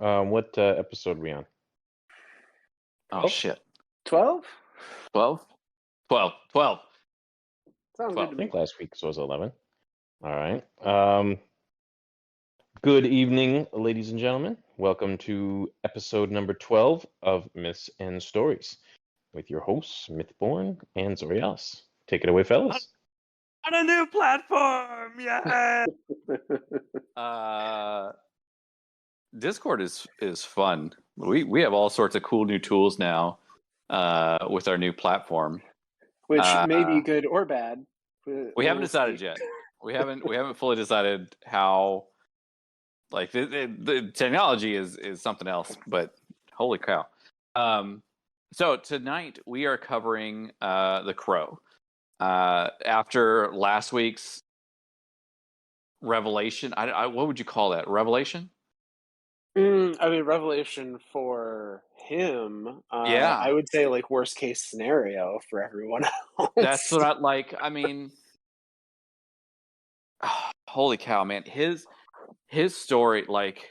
What episode are we on? Oh, 12? shit. 12? 12? 12. 12. Sounds 12. good I to me. think last week was 11. All right. Good evening, ladies and gentlemen. Welcome to episode number 12 of Myths and Stories with your hosts, Mythborn and Ztories. Take it away, fellas. On a new platform! Yeah! Discord is fun. We have all sorts of cool new tools now with our new platform. Which may be good or bad. We haven't decided yet. We haven't fully decided how. Like the technology is something else, but holy cow! So tonight we are covering The Crow. After last week's revelation, what would you call that? Revelation? I mean, revelation for him. Yeah. I would say like worst case scenario for everyone else. That's what I like. I mean, holy cow, man! His story, like,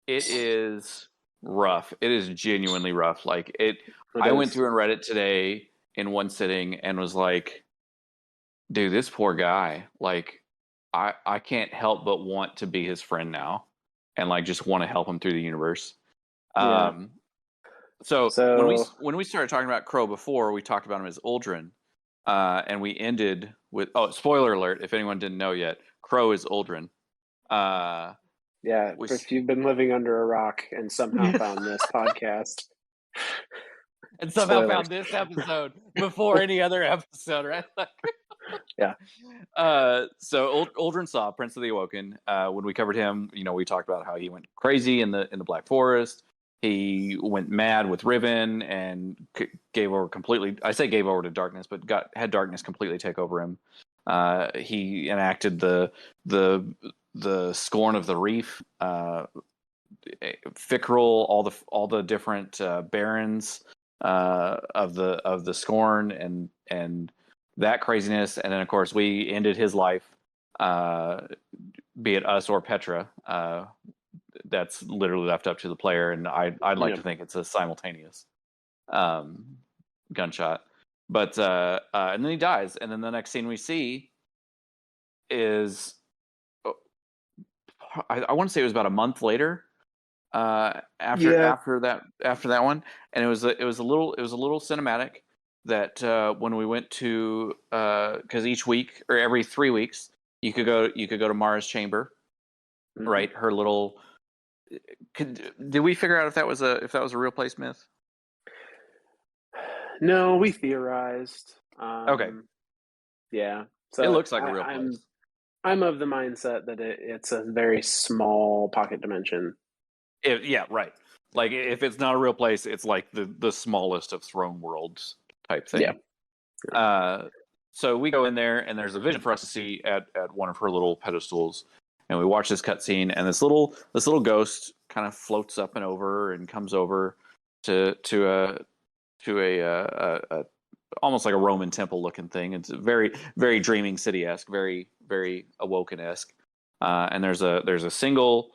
it is rough. It is genuinely rough. Like I went through and read it today in one sitting and was like, dude, this poor guy. Like, I can't help but want to be his friend now, and like just want to help him through the universe. Yeah. So when we started talking about Crow before, we talked about him as Uldren, and we ended with spoiler alert if anyone didn't know yet, Crow is Uldren. Yeah, if you've been living under a rock and somehow found this podcast. And somehow Spoilers. found this episode before any other episode, right? Yeah. So Uldren Saw, Prince of the Awoken. When we covered him, we talked about how he went crazy in the Black Forest. He went mad with Riven and gave over completely. I say gave over to darkness, but had darkness completely take over him. He enacted the scorn of the reef, Fickrell, all the different barons of the scorn and that craziness, and then of course we ended his life, be it us or Petra. That's literally left up to the player, and I'd like to think it's a simultaneous gunshot. But and then he dies, and then the next scene we see is I want to say it was about a month later after that one, and it was a little cinematic that when we went to because each week or every 3 weeks you could go to Mara's chamber, right? Her little. Did we figure out if that was a real place, Myth? No, we theorized. Okay. Yeah. So it looks like a real place. I'm of the mindset that it's a very small pocket dimension. Yeah, right. Like if it's not a real place, it's like the smallest of throne worlds type thing. Yeah. So we go in there, and there's a vision for us to see at one of her little pedestals, and we watch this cutscene, and this little ghost kind of floats up and over and comes over to a almost like a Roman temple looking thing. It's very, very Dreaming City-esque, very, very Awoken-esque. And there's a single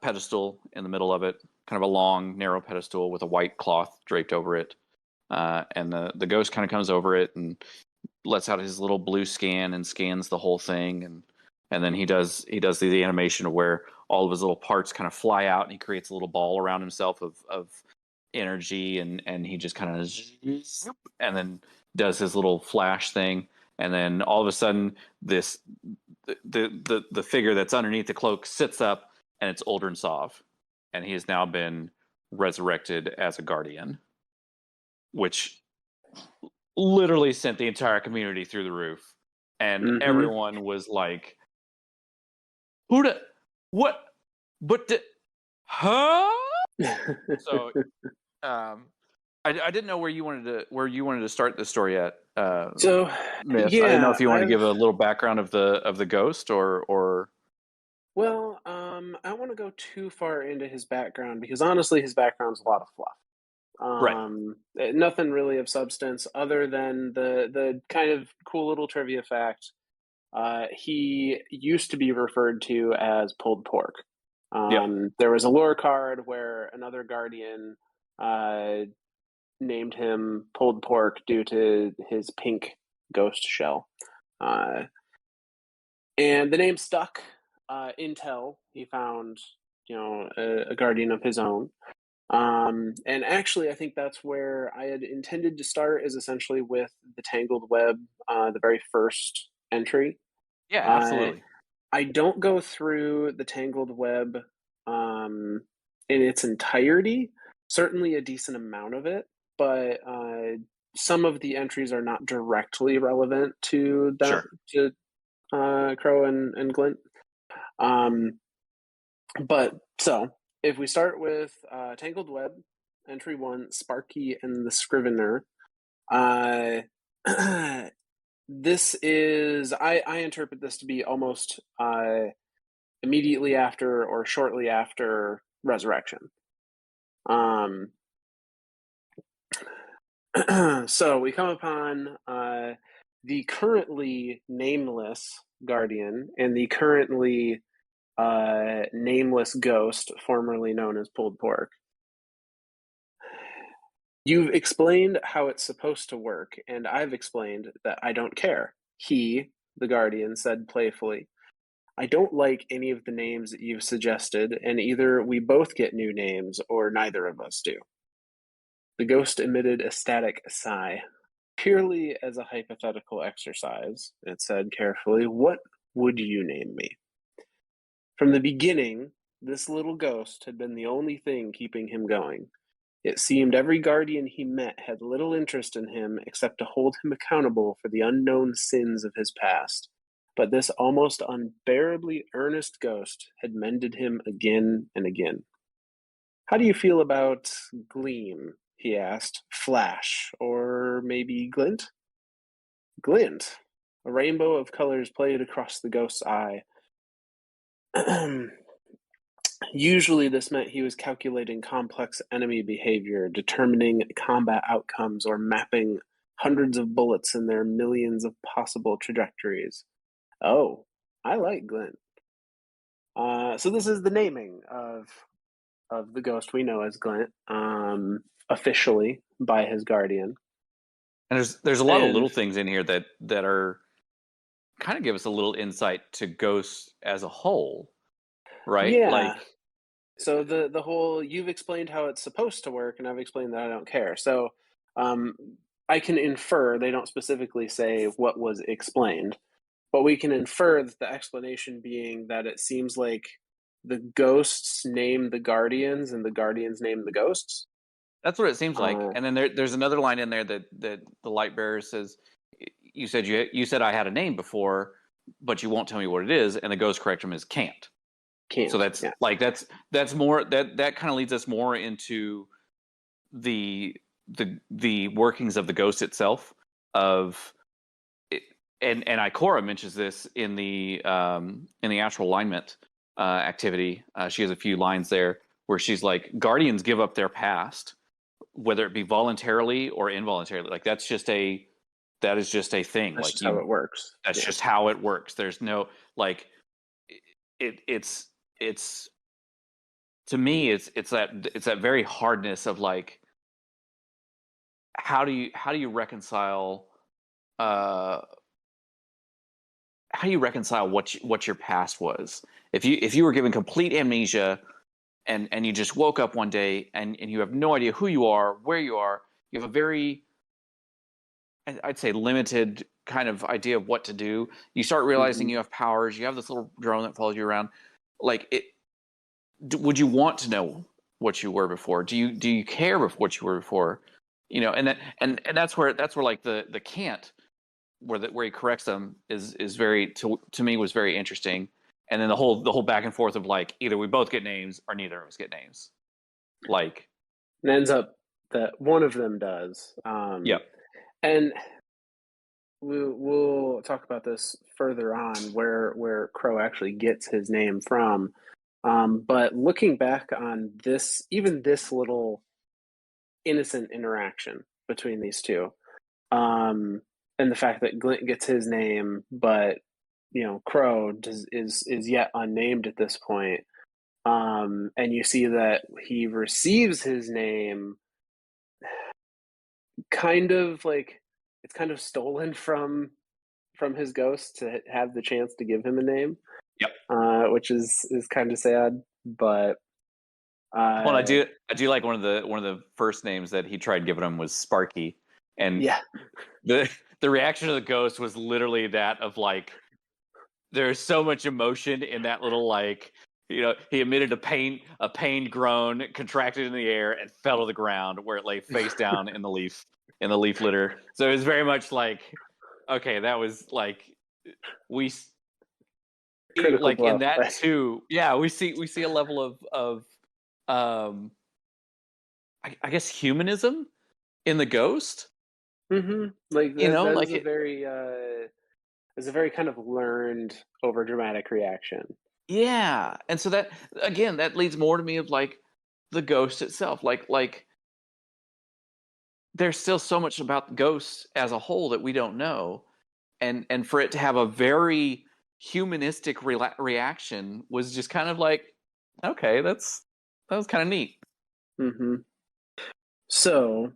pedestal in the middle of it, kind of a long, narrow pedestal with a white cloth draped over it. And the ghost kind of comes over it and lets out his little blue scan and scans the whole thing, and then he does the animation of where all of his little parts kind of fly out, and he creates a little ball around himself of energy, and he just kind of and then does his little flash thing, and then all of a sudden the figure that's underneath the cloak sits up, and it's Uldren Sov, and he has now been resurrected as a guardian, which literally sent the entire community through the roof, and everyone was like, what, but huh? So I didn't know where you wanted to start this story at. So Myth. yeah, I didn't know if you want to give a little background of the ghost or. Well, I don't want to go too far into his background because honestly, his background's a lot of fluff. Right. Nothing really of substance other than the kind of cool little trivia fact. He used to be referred to as pulled pork. Yep. There was a lore card where another Guardian named him pulled pork due to his pink ghost shell. And the name stuck. Intel, he found, a Guardian of his own. And actually, I think that's where I had intended to start, is essentially with the Tangled Web, the very first entry. Yeah, Uh, absolutely. I don't go through the Tangled Web in its entirety, certainly a decent amount of it, but some of the entries are not directly relevant to that, Sure. to Crow and Glint. But so if we start with Tangled Web, entry 1, Sparky and the Scrivener, uh, this is, I interpret this to be almost immediately after or shortly after Resurrection. So we come upon the currently nameless Guardian and the currently nameless ghost, formerly known as Pulled Pork. You've explained how it's supposed to work, and I've explained that I don't care. He, the Guardian, said playfully, I don't like any of the names that you've suggested, and either we both get new names or neither of us do. The ghost emitted a static sigh. Purely as a hypothetical exercise, it said carefully, what would you name me? From the beginning, this little ghost had been the only thing keeping him going. It seemed every guardian he met had little interest in him except to hold him accountable for the unknown sins of his past. But this almost unbearably earnest ghost had mended him again and again. How do you feel about Gleam? He asked. Flash, or maybe Glint? Glint. A rainbow of colors played across the ghost's eye. Usually this meant he was calculating complex enemy behavior, determining combat outcomes, or mapping hundreds of bullets in their millions of possible trajectories. Oh, I like Glint. So this is the naming of the ghost we know as Glint, officially by his guardian. And there's a lot of And little things in here that are kind of give us a little insight to ghosts as a whole, right? yeah, Like, so the whole, you've explained how it's supposed to work, and I've explained that I don't care. So um, I can infer, they don't specifically say what was explained, but we can infer that the explanation being that it seems like the ghosts name the guardians and the guardians name the ghosts. that's what it seems like. Uh, And then there's another line in there that the light bearer says, you said I had a name before, but you won't tell me what it is, and the ghost corrects him as can't. So can't, that's yeah. like that's more that kind of leads us more into the the workings of the ghost itself of it, and Ikora mentions this in the astral alignment activity. She has a few lines there where she's like, guardians give up their past, whether it be voluntarily or involuntarily. Like that is just a thing. That's Like just how it works. that's Yeah. just how it works. There's no like it's to me it's that very hardness of like how do you reconcile uh how do you reconcile what your past was if you were given complete amnesia and you just woke up one day and you have no idea who you are, where you are, you have a very, I'd say, limited kind of idea of what to do. You start realizing Mm-hmm. you have powers, you have this little drone that follows you around. Like it, would you want to know what you were before? Do you care of what you were before? You know, and that's where like the can't where he corrects them is very to me was very interesting. And then the whole back and forth of like either we both get names or neither of us get names. Like, And it ends up that one of them does. yeah, And we'll talk about this further on, where Crow actually gets his name from. But looking back on this, even this little innocent interaction between these two, um, and the fact that Glint gets his name, but Crow is yet unnamed at this point. And you see that he receives his name kind of like it's kind of stolen from his ghost to have the chance to give him a name, Yep. which is kind of sad. But Well, I do like one of the first names that he tried giving him was Sparky, and yeah, the reaction of the ghost was literally that of like, there's so much emotion in that little, like, he emitted a pained groan, contracted in the air, and fell to the ground where it lay face down in the leaf litter. So it was very much like, okay, that was like, we critical like in blow. that too. Yeah, we see a level of um I guess humanism in the ghost. Like that is Like a very kind of learned over dramatic reaction. yeah. And so that, again, that leads more to me of like the ghost itself. Like there's still so much about the ghosts as a whole that we don't know, and for it to have a very humanistic reaction was just kind of like, okay, that was kind of neat. hmm So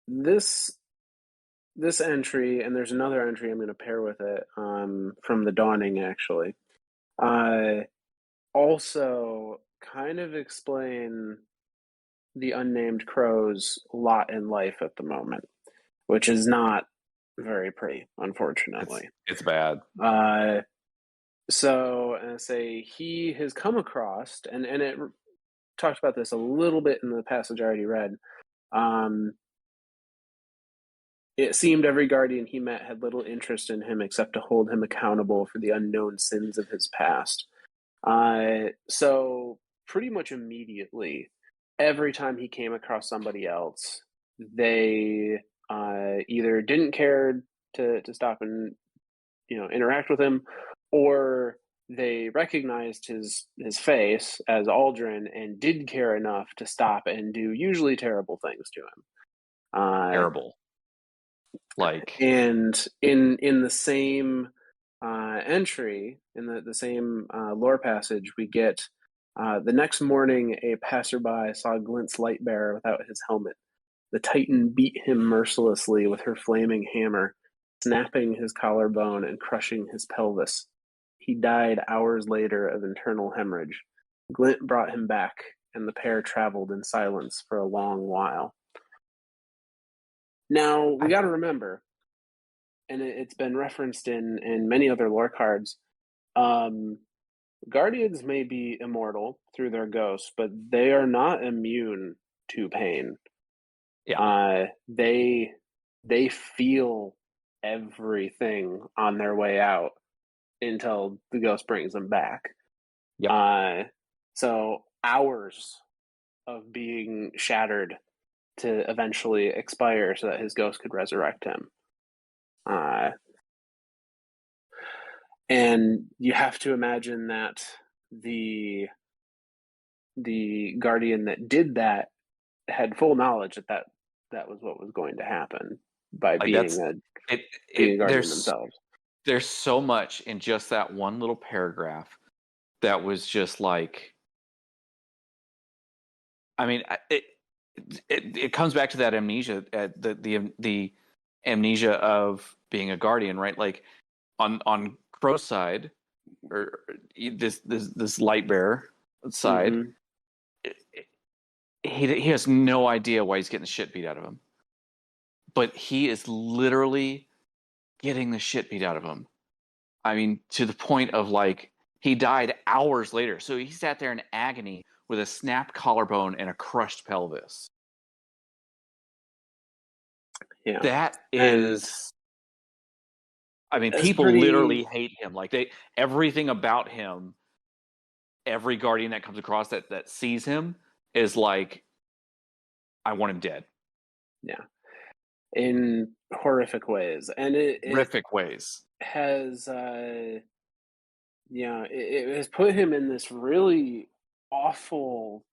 this entry, and there's another entry I'm going to pair with it, from the Dawning actually. Also kind of explain the unnamed crow's lot in life at the moment, which is not very pretty, It's unfortunately. it's bad. Uh, so, say he has come across, and it talked about this a little bit in the passage I already read. Um, it seemed every guardian he met had little interest in him except to hold him accountable for the unknown sins of his past. So pretty much immediately, every time he came across somebody else, they either didn't care to stop and interact with him, or they recognized his face as Aldrin and did care enough to stop and do usually terrible things to him. Terrible. Like, And in the same entry, in the same lore passage, we get the next morning a passerby saw Glint's light bearer without his helmet. The Titan beat him mercilessly with her flaming hammer, snapping his collarbone and crushing his pelvis. He died hours later of internal hemorrhage. Glint brought him back, and the pair traveled in silence for a long while. Now, we got to remember, and it's been referenced in many other lore cards, um, guardians may be immortal through their ghosts, but they are not immune to pain. yeah. They feel everything on their way out until the ghost brings them back. Yep. So hours of being shattered to eventually expire so that his ghost could resurrect him. And you have to imagine that the guardian that did that had full knowledge that was what was going to happen by Like, being that's being a it guardian themselves. there's so much in just that one little paragraph that was just like, I mean, it comes back to that amnesia, the amnesia of being a guardian, right? Like, on Crow's side, or this light bearer side, Mm-hmm. he has no idea why he's getting the shit beat out of him, but he is literally getting the shit beat out of him. I mean, to the point of like, he died hours later. So he sat there in agony with a snapped collarbone and a crushed pelvis. Yeah, That and is, I mean, that's people pretty. literally hate him. Like, everything about him, every guardian that comes across that sees him is like, I want him dead. Yeah, in horrific ways, and it Horrific ways. has it has put him in this really awful,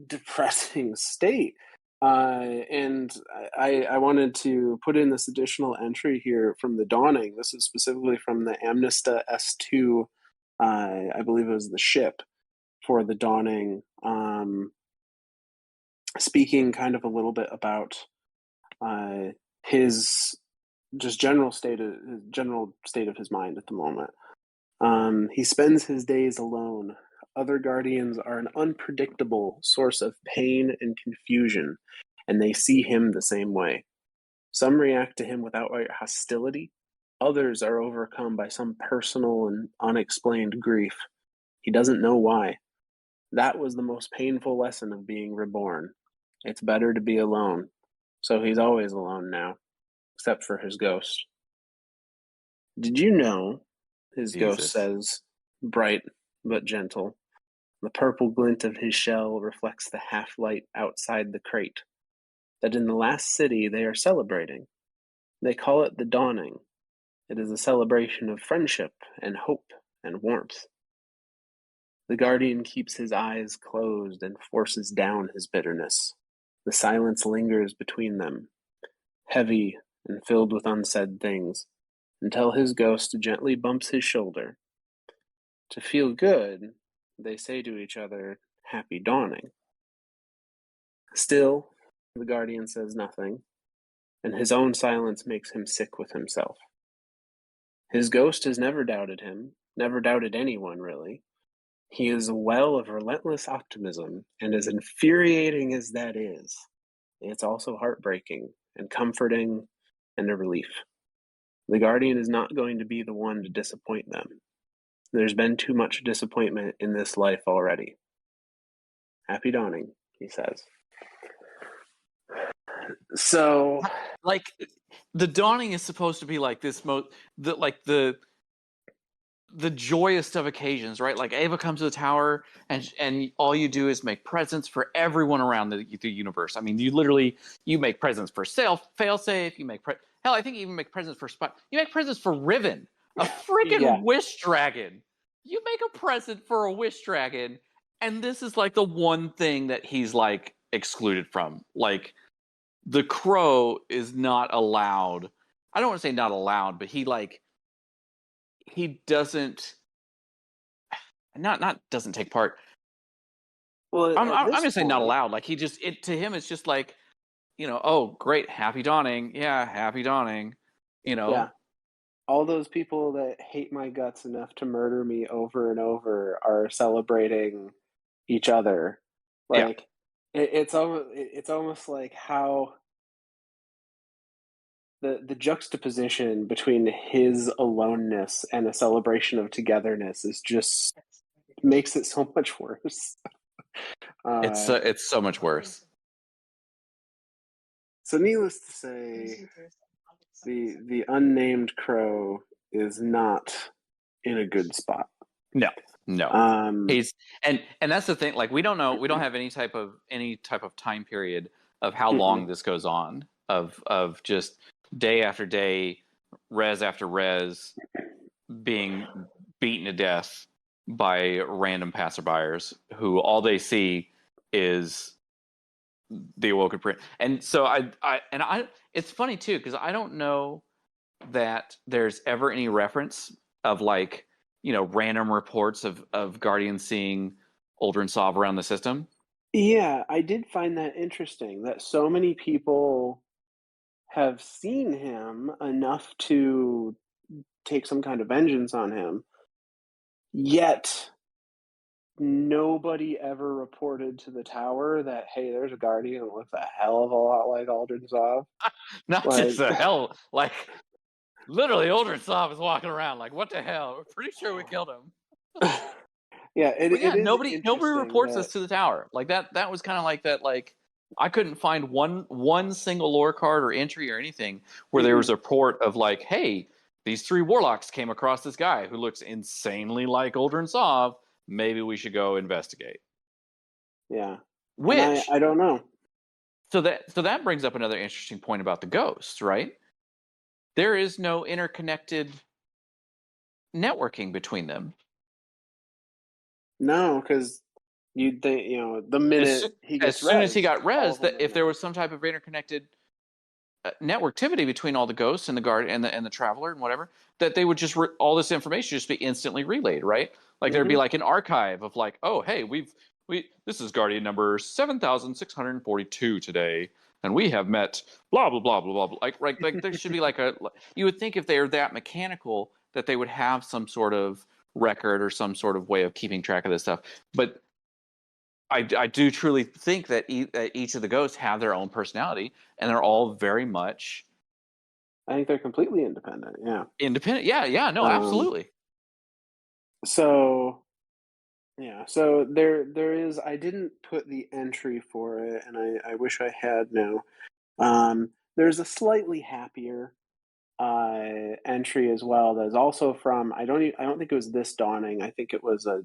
depressing state. And I wanted to put in this additional entry here from the Dawning. This is specifically from the Amnesta S2, I believe it was the ship, for the dawning, speaking kind of a little bit about his just general state of his mind at the moment. He spends his days alone. Other guardians are an unpredictable source of pain and confusion, and they see him the same way. Some react to him with outright hostility. Others are overcome by some personal and unexplained grief. He doesn't know why. That was the most painful lesson of being reborn. It's better to be alone. So he's always alone now, except for his ghost. Did you know, his ghost Jesus. says, bright but gentle, the purple glint of his shell reflects the half-light outside the crate, that in the last city they are celebrating. They call it the dawning. It is a celebration of friendship and hope and warmth. The guardian keeps his eyes closed and forces down his bitterness. The silence lingers between them, heavy and filled with unsaid things, until his ghost gently bumps his shoulder. To feel good, they say to each other, "Happy dawning." Still, the guardian says nothing, and his own silence makes him sick with himself. His ghost has never doubted him, never doubted anyone, really. He is a well of relentless optimism, and as infuriating as that is, it's also heartbreaking and comforting and a relief. The guardian is not going to be the one to disappoint them. There's been too much disappointment in this life already. Happy dawning, he says. So, Like the dawning is supposed to be like this the joyous of occasions, right? Like Ava comes to the tower, and all you do is make presents for everyone around the universe. I mean, you make presents for failsafe. You make hell, I think you even make presents for Spot. You make presents for Riven, a freaking yeah. wish dragon. You make a present for a wish dragon, and this is like the one thing that he's like excluded from. Like the crow is not allowed. I don't want to say not allowed, but he doesn't not doesn't take part. Well, I'm at I'm this gonna say not point, allowed. Like to him it's just like, oh great, happy dawning, yeah, happy dawning, yeah, all those people that hate my guts enough to murder me over and over are celebrating each other. yeah. Like, it's almost like how the juxtaposition between his aloneness and a celebration of togetherness is just makes it so much worse. It's so much worse. So needless to say, the unnamed crow is not in a good spot. No. He's and that's the thing. Like we don't know. We don't have any type of time period of how long this goes on. Of just day after day, res after res, being beaten to death by random passerbyers who all they see is the awoken prince. And so I it's funny too because I don't know that there's ever any reference of like random reports of guardians seeing Uldren Sov around the system. Yeah, I did find that interesting that so many people have seen him enough to take some kind of vengeance on him, yet nobody ever reported to the tower that, hey, there's a guardian that looks a hell of a lot like Uldren Sov. Not Like, just a hell, like literally Uldren Sov is walking around like, what the hell? We're pretty sure we killed him. yeah, But yeah, it is nobody interesting reports that this to the tower. Like that was kind of like that. Like I couldn't find one single lore card or entry or anything where there was a report of like, hey, these 3 warlocks came across this guy who looks insanely like Uldren Sov. Maybe we should go investigate. yeah. And Which I don't know. so that brings up another interesting point about the ghosts, right? There is no interconnected networking between them. No, because you'd think, the As, minute he as gets soon as he rezzed, got all res, of them that would if there know. was some type of interconnected networktivity between all the ghosts and the guard and the traveler and whatever, that they would just all this information just be instantly relayed, right? Like there'd be like an archive of like, oh hey, we this is Guardian number 7,642 today, and we have met blah blah blah blah blah blah. Like there should be like you would think if they're that mechanical that they would have some sort of record or some sort of way of keeping track of this stuff. But I do truly think that each of the ghosts have their own personality, and they're all very much I think they're completely independent. Yeah. independent. Yeah, no, Um, absolutely. So yeah, so there is. I didn't put the entry for it, and I wish I had now. There's a slightly happier entry as well. That's also from I don't think it was this dawning. I think it was a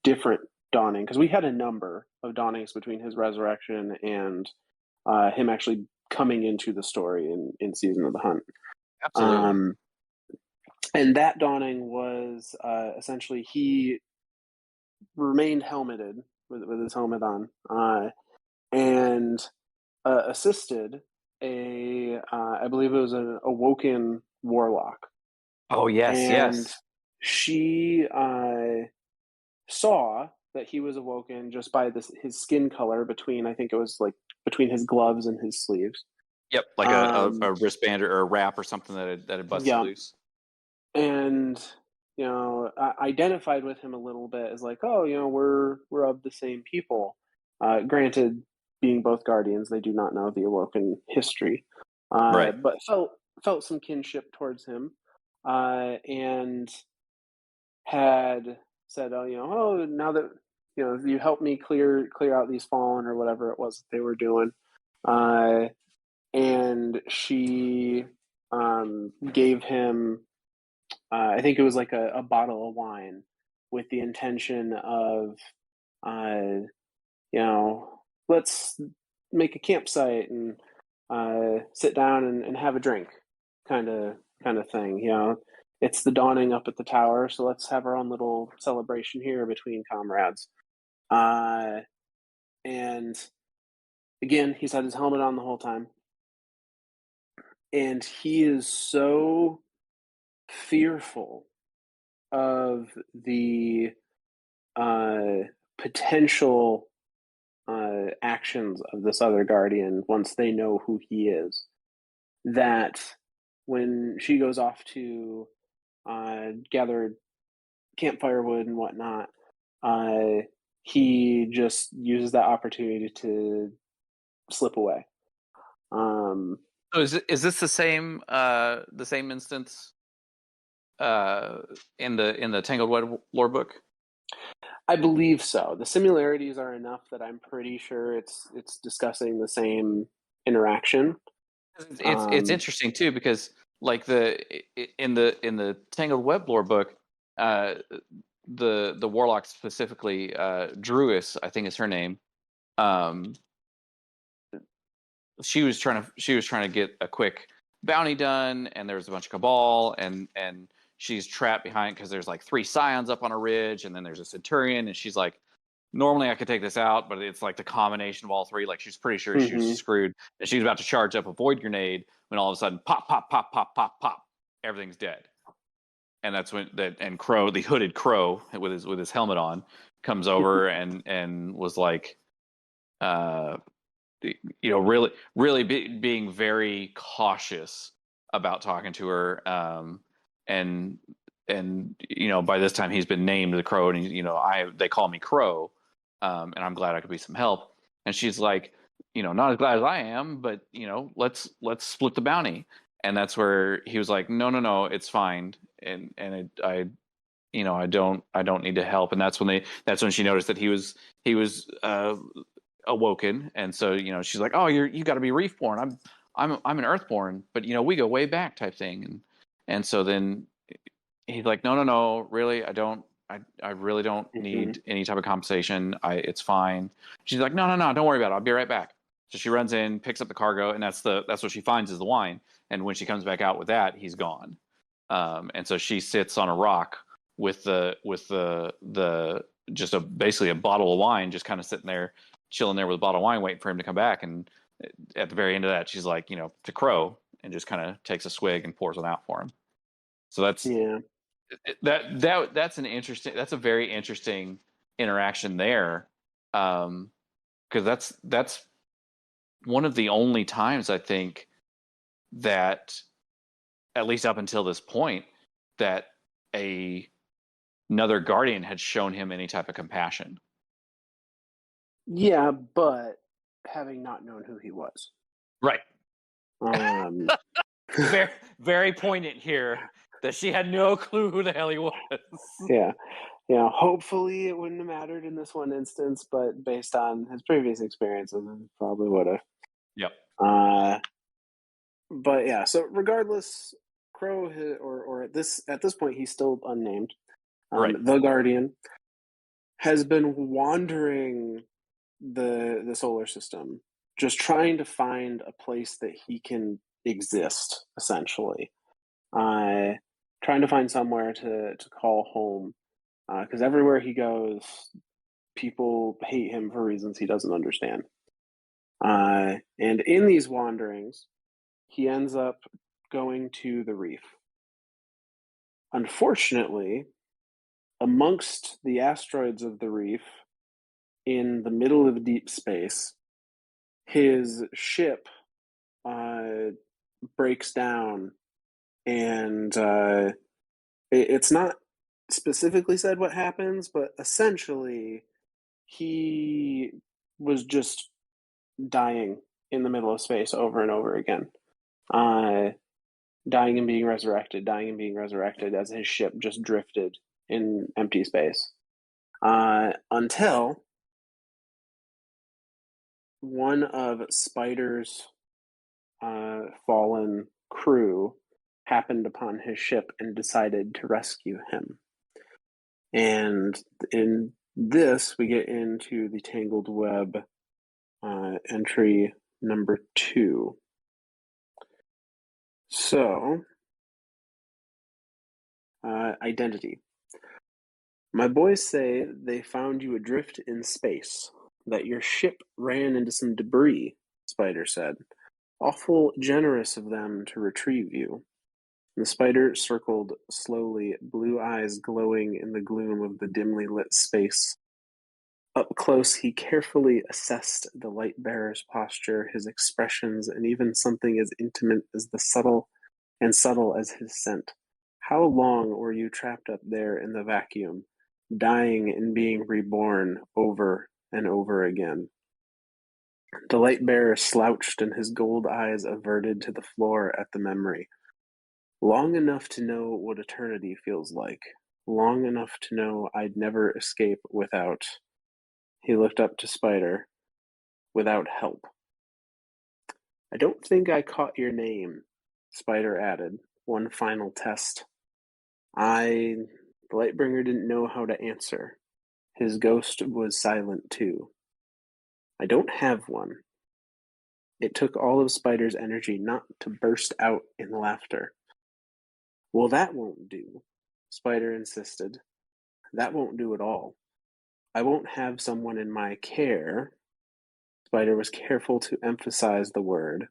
different dawning because we had a number of dawnings between his resurrection and him actually coming into the story in Season of the Hunt. Absolutely. And that dawning was essentially he remained helmeted with his helmet on, and assisted I believe it was an awoken warlock, Oh yes, and yes. she saw that he was awoken just by his skin color between I think it was like between his gloves and his sleeves. Yep, like Um, a wristband or a wrap or something that had busted yeah, loose. and identified with him a little bit as like, oh, we're of the same people. Granted, being both guardians, they do not know the awoken history, Right. but felt some kinship towards him, and had said, oh, now that you helped me clear out these fallen or whatever it was that they were doing, uh, and she gave him I think it was like a bottle of wine with the intention of, uh, let's make a campsite and sit down and have a drink, kind of thing. It's the dawning up at the tower, so let's have our own little celebration here between comrades. Uh, and again, he's had his helmet on the whole time, and he is so fearful of the potential actions of this other guardian once they know who he is. That when she goes off to gather campfire wood and whatnot, uh, he just uses that opportunity to slip away. So is this the same instance in the Tangled Web lore book? I believe so. The similarities are enough that I'm pretty sure it's discussing the same interaction. It's interesting too because like in the Tangled Web lore book, uh, the warlock specifically, Druis, I think is her name. Um, she was trying to get a quick bounty done, and there was a bunch of cabal, and she's trapped behind because there's like 3 scions up on a ridge, and then there's a centurion, and she's like, normally I could take this out, but it's like the combination of all 3. Like she's pretty sure she was Mm-hmm. screwed, and she's about to charge up a void grenade when all of a sudden, pop, pop, pop, pop, pop, pop, everything's dead. And that's when Crow, the hooded Crow with his helmet on, comes over and was like, uh, really being very cautious about talking to her, and by this time he's been named the Crow, and they call me Crow, and I'm glad I could be some help. And she's like, not as glad as I am, but let's split the bounty. And that's where he was like, no, it's fine, and I don't need to help. And that's when she noticed that he was awoken, and so she's like, oh, you got to be reefborn. I'm an earthborn, but we go way back type thing. And so then he's like, no, really, I really don't Mm-hmm. need any type of compensation. It's fine. She's like, no, don't worry about it, I'll be right back. So she runs in, picks up the cargo, and that's what she finds is the wine. And when she comes back out with that, he's gone. And so she sits on a rock with the just basically a bottle of wine, just kind of sitting there, chilling there with a bottle of wine, waiting for him to come back. And at the very end of that, she's like, to Crow, and just kind of takes a swig and pours it out for him. So that's that's a very interesting interaction there, because that's one of the only times I think that, at least up until this point, that another Guardian had shown him any type of compassion. Yeah, but having not known who he was. Right. Um, very, very poignant here that she had no clue who the hell he was. Yeah. Hopefully it wouldn't have mattered in this one instance, but based on his previous experiences, it probably would have. Yep. But yeah, so regardless, Crow, or at this point, he's still unnamed. Right. The Guardian has been wandering the solar system, just trying to find a place that he can exist, essentially. Trying to find somewhere to call home, because everywhere he goes, people hate him for reasons he doesn't understand. And in these wanderings, he ends up going to the reef. Unfortunately, amongst the asteroids of the reef, in the middle of deep space, his ship breaks down, and it's not specifically said what happens, but essentially he was just dying in the middle of space over and over again. Dying and being resurrected as his ship just drifted in empty space. Until one of Spider's fallen crew happened upon his ship and decided to rescue him. And in this, we get into the Tangled Web entry number 2. So, identity. My boys say they found you adrift in space, that your ship ran into some debris, Spider said. Awful generous of them to retrieve you. The spider circled slowly, blue eyes glowing in the gloom of the dimly lit space. Up close, he carefully assessed the light bearer's posture, his expressions, and even something as intimate as subtle as his scent. How long were you trapped up there in the vacuum, dying and being reborn over and over again? The light bearer slouched, and his gold eyes averted to the floor at the memory. Long enough to know what eternity feels like. Long enough to know I'd never escape without... He looked up to Spider. Without help. I don't think I caught your name, Spider added. One final test. The Lightbringer didn't know how to answer. His ghost was silent too. I don't have one. It took all of Spider's energy not to burst out in laughter. Well, that won't do, Spider insisted. That won't do at all. I won't have someone in my care, Spider was careful to emphasize the word,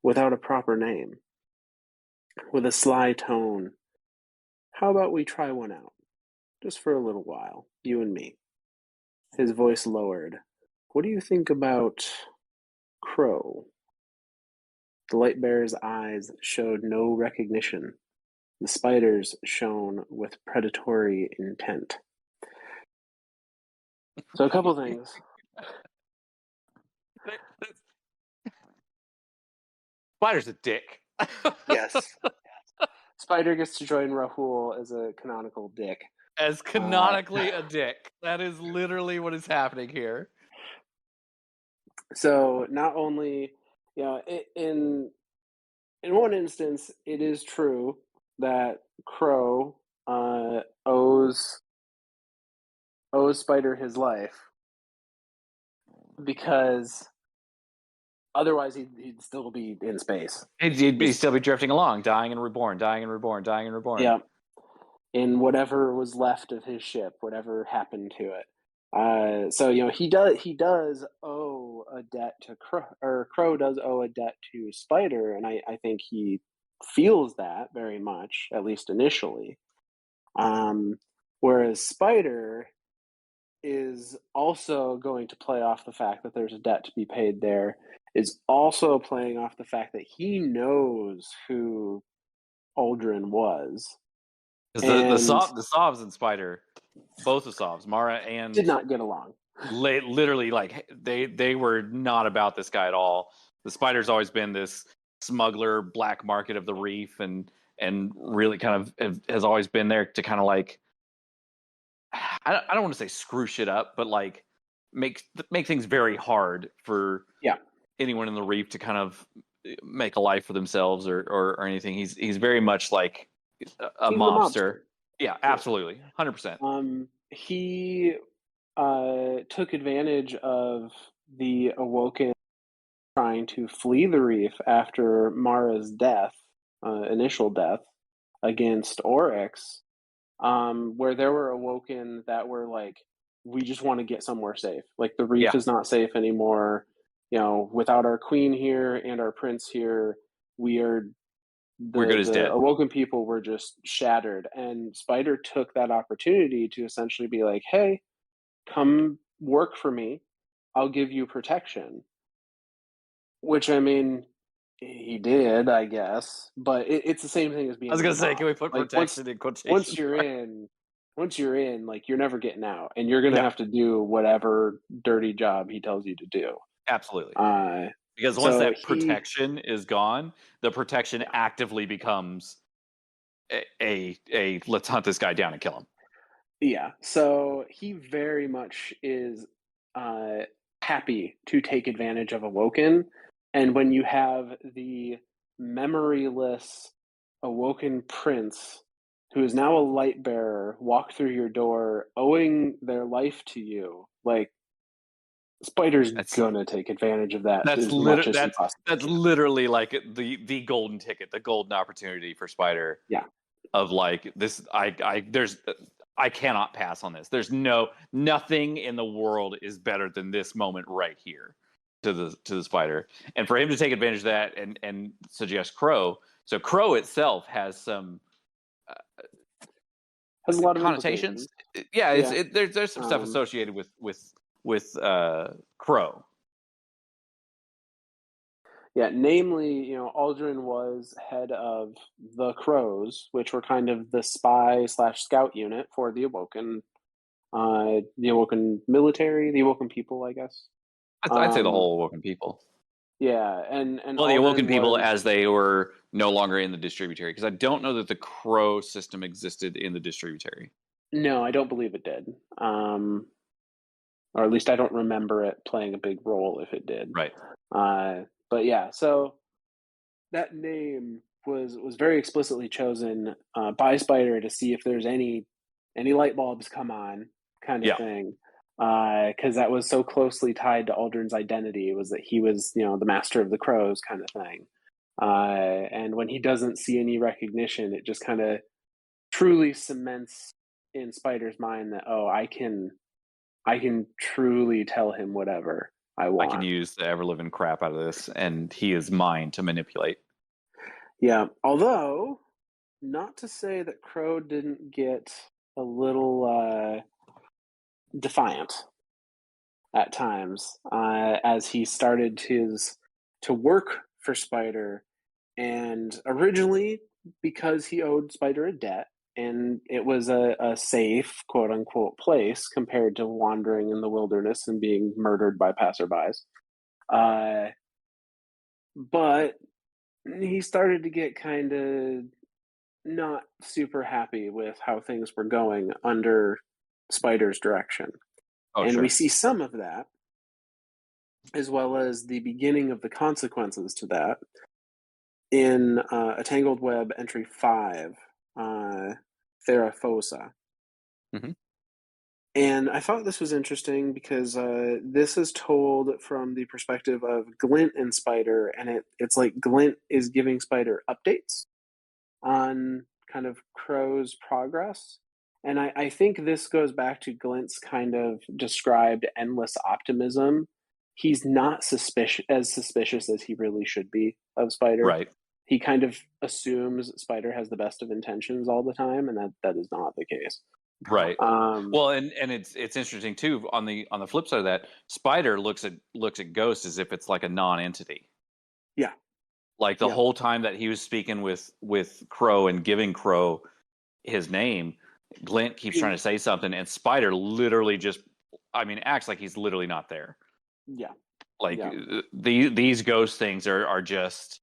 without a proper name. With a sly tone, how about we try one out? Just for a little while, you and me. His voice lowered. What do you think about Crow? The Lightbearer's eyes showed no recognition. The Spider's shone with predatory intent. So a couple things. Spider's a dick. Yes. Spider gets to join Rahul as a canonical dick. As canonically a dick. That is literally what is happening here. So not only, in one instance, it is true that Crow owes Spider his life, because otherwise he'd still be in space. He'd still be drifting along, dying and reborn, dying and reborn, dying and reborn. Yeah. In whatever was left of his ship, whatever happened to it. So he does owe a a debt to Crow, or Crow does owe a debt to Spider, and I think he feels that very much, at least initially. Whereas Spider is also going to play off the fact that there's a debt to be paid there, is also playing off the fact that he knows who Aldrin was. Because the Sovs and Spider, both the Sovs, Mara and did not get along. Literally, like they were not about this guy at all. The Spider's always been this smuggler, black market of the reef, and really kind of has always been there to kind of like, I don't want to say screw shit up, but like make things very hard for anyone in the reef to kind of make a life for themselves or anything. He's very much like a mobster. Yeah, absolutely, 100%. He took advantage of the Awoken trying to flee the reef after Mara's death, initial death, against Oryx, where there were Awoken that were like, we just want to get somewhere safe. Like, the reef is not safe anymore. You know, without our queen here and our prince here, we're good as dead. Awoken people were just shattered. And Spider took that opportunity to essentially be like, hey, come work for me. I'll give you protection. Which, I mean, he did, I guess. But it's the same thing as being. I was gonna say, can we put protection in quotation? Once you're in, like, you're never getting out, and you're gonna have to do whatever dirty job he tells you to do. Absolutely. Because once that protection is gone, the protection actively becomes a let's hunt this guy down and kill him. Yeah. So he very much is happy to take advantage of Awoken. And when you have the memoryless Awoken prince, who is now a light bearer, walk through your door owing their life to you, like, Spider's gonna take advantage of that as much as he possibly can. That's literally like the golden ticket, the golden opportunity for Spider. Yeah. Of like this, I cannot pass on this. There's nothing in the world is better than this moment right here to the Spider, and for him to take advantage of that and suggest Crow. So Crow itself has some has a lot of connotations. There's some stuff associated with Crow. Yeah, namely, you know, Aldrin was head of the Crows, which were kind of the spy/scout unit for the Awoken military, the Awoken people, I guess. I'd say the whole Awoken people. Yeah, and well, the Awoken people as they were no longer in the distributary, because I don't know that the Crow system existed in the distributary. No, I don't believe it did. Or at least I don't remember it playing a big role if it did. Right. But yeah, so that name was very explicitly chosen by Spider to see if there's any light bulbs come on, kind of thing, because that was so closely tied to Aldrin's identity, was that he was, you know, the master of the Crows, kind of thing. And when he doesn't see any recognition, it just kind of truly cements in Spider's mind that, oh, I can truly tell him whatever I want. I can use the ever-living crap out of this, and he is mine to manipulate. Yeah, although, not to say that Crow didn't get a little defiant at times as he started to work for Spider, and originally because he owed Spider a debt, and it was a safe, quote-unquote, place compared to wandering in the wilderness and being murdered by passerbys. But he started to get kind of not super happy with how things were going under Spider's direction. And we see some of that, as well as the beginning of the consequences to that, in A Tangled Web Entry 5, Therafosa. Mm-hmm. And I thought this was interesting because this is told from the perspective of Glint and Spider, and it's like Glint is giving Spider updates on kind of Crow's progress. And I think this goes back to Glint's kind of described endless optimism he's not suspicious as he really should be of Spider. Right. He kind of assumes Spider has the best of intentions all the time, and that is not the case. Right. Um, Well, and it's interesting too. On the flip side of that, Spider looks at Ghost as if it's like a non-entity. yeah, Like the yeah. whole time that he was speaking with Crow and giving Crow his name, Glint keeps trying to say something, and Spider literally just, I mean, acts like he's literally not there. Yeah. Like Yeah. these ghost things are just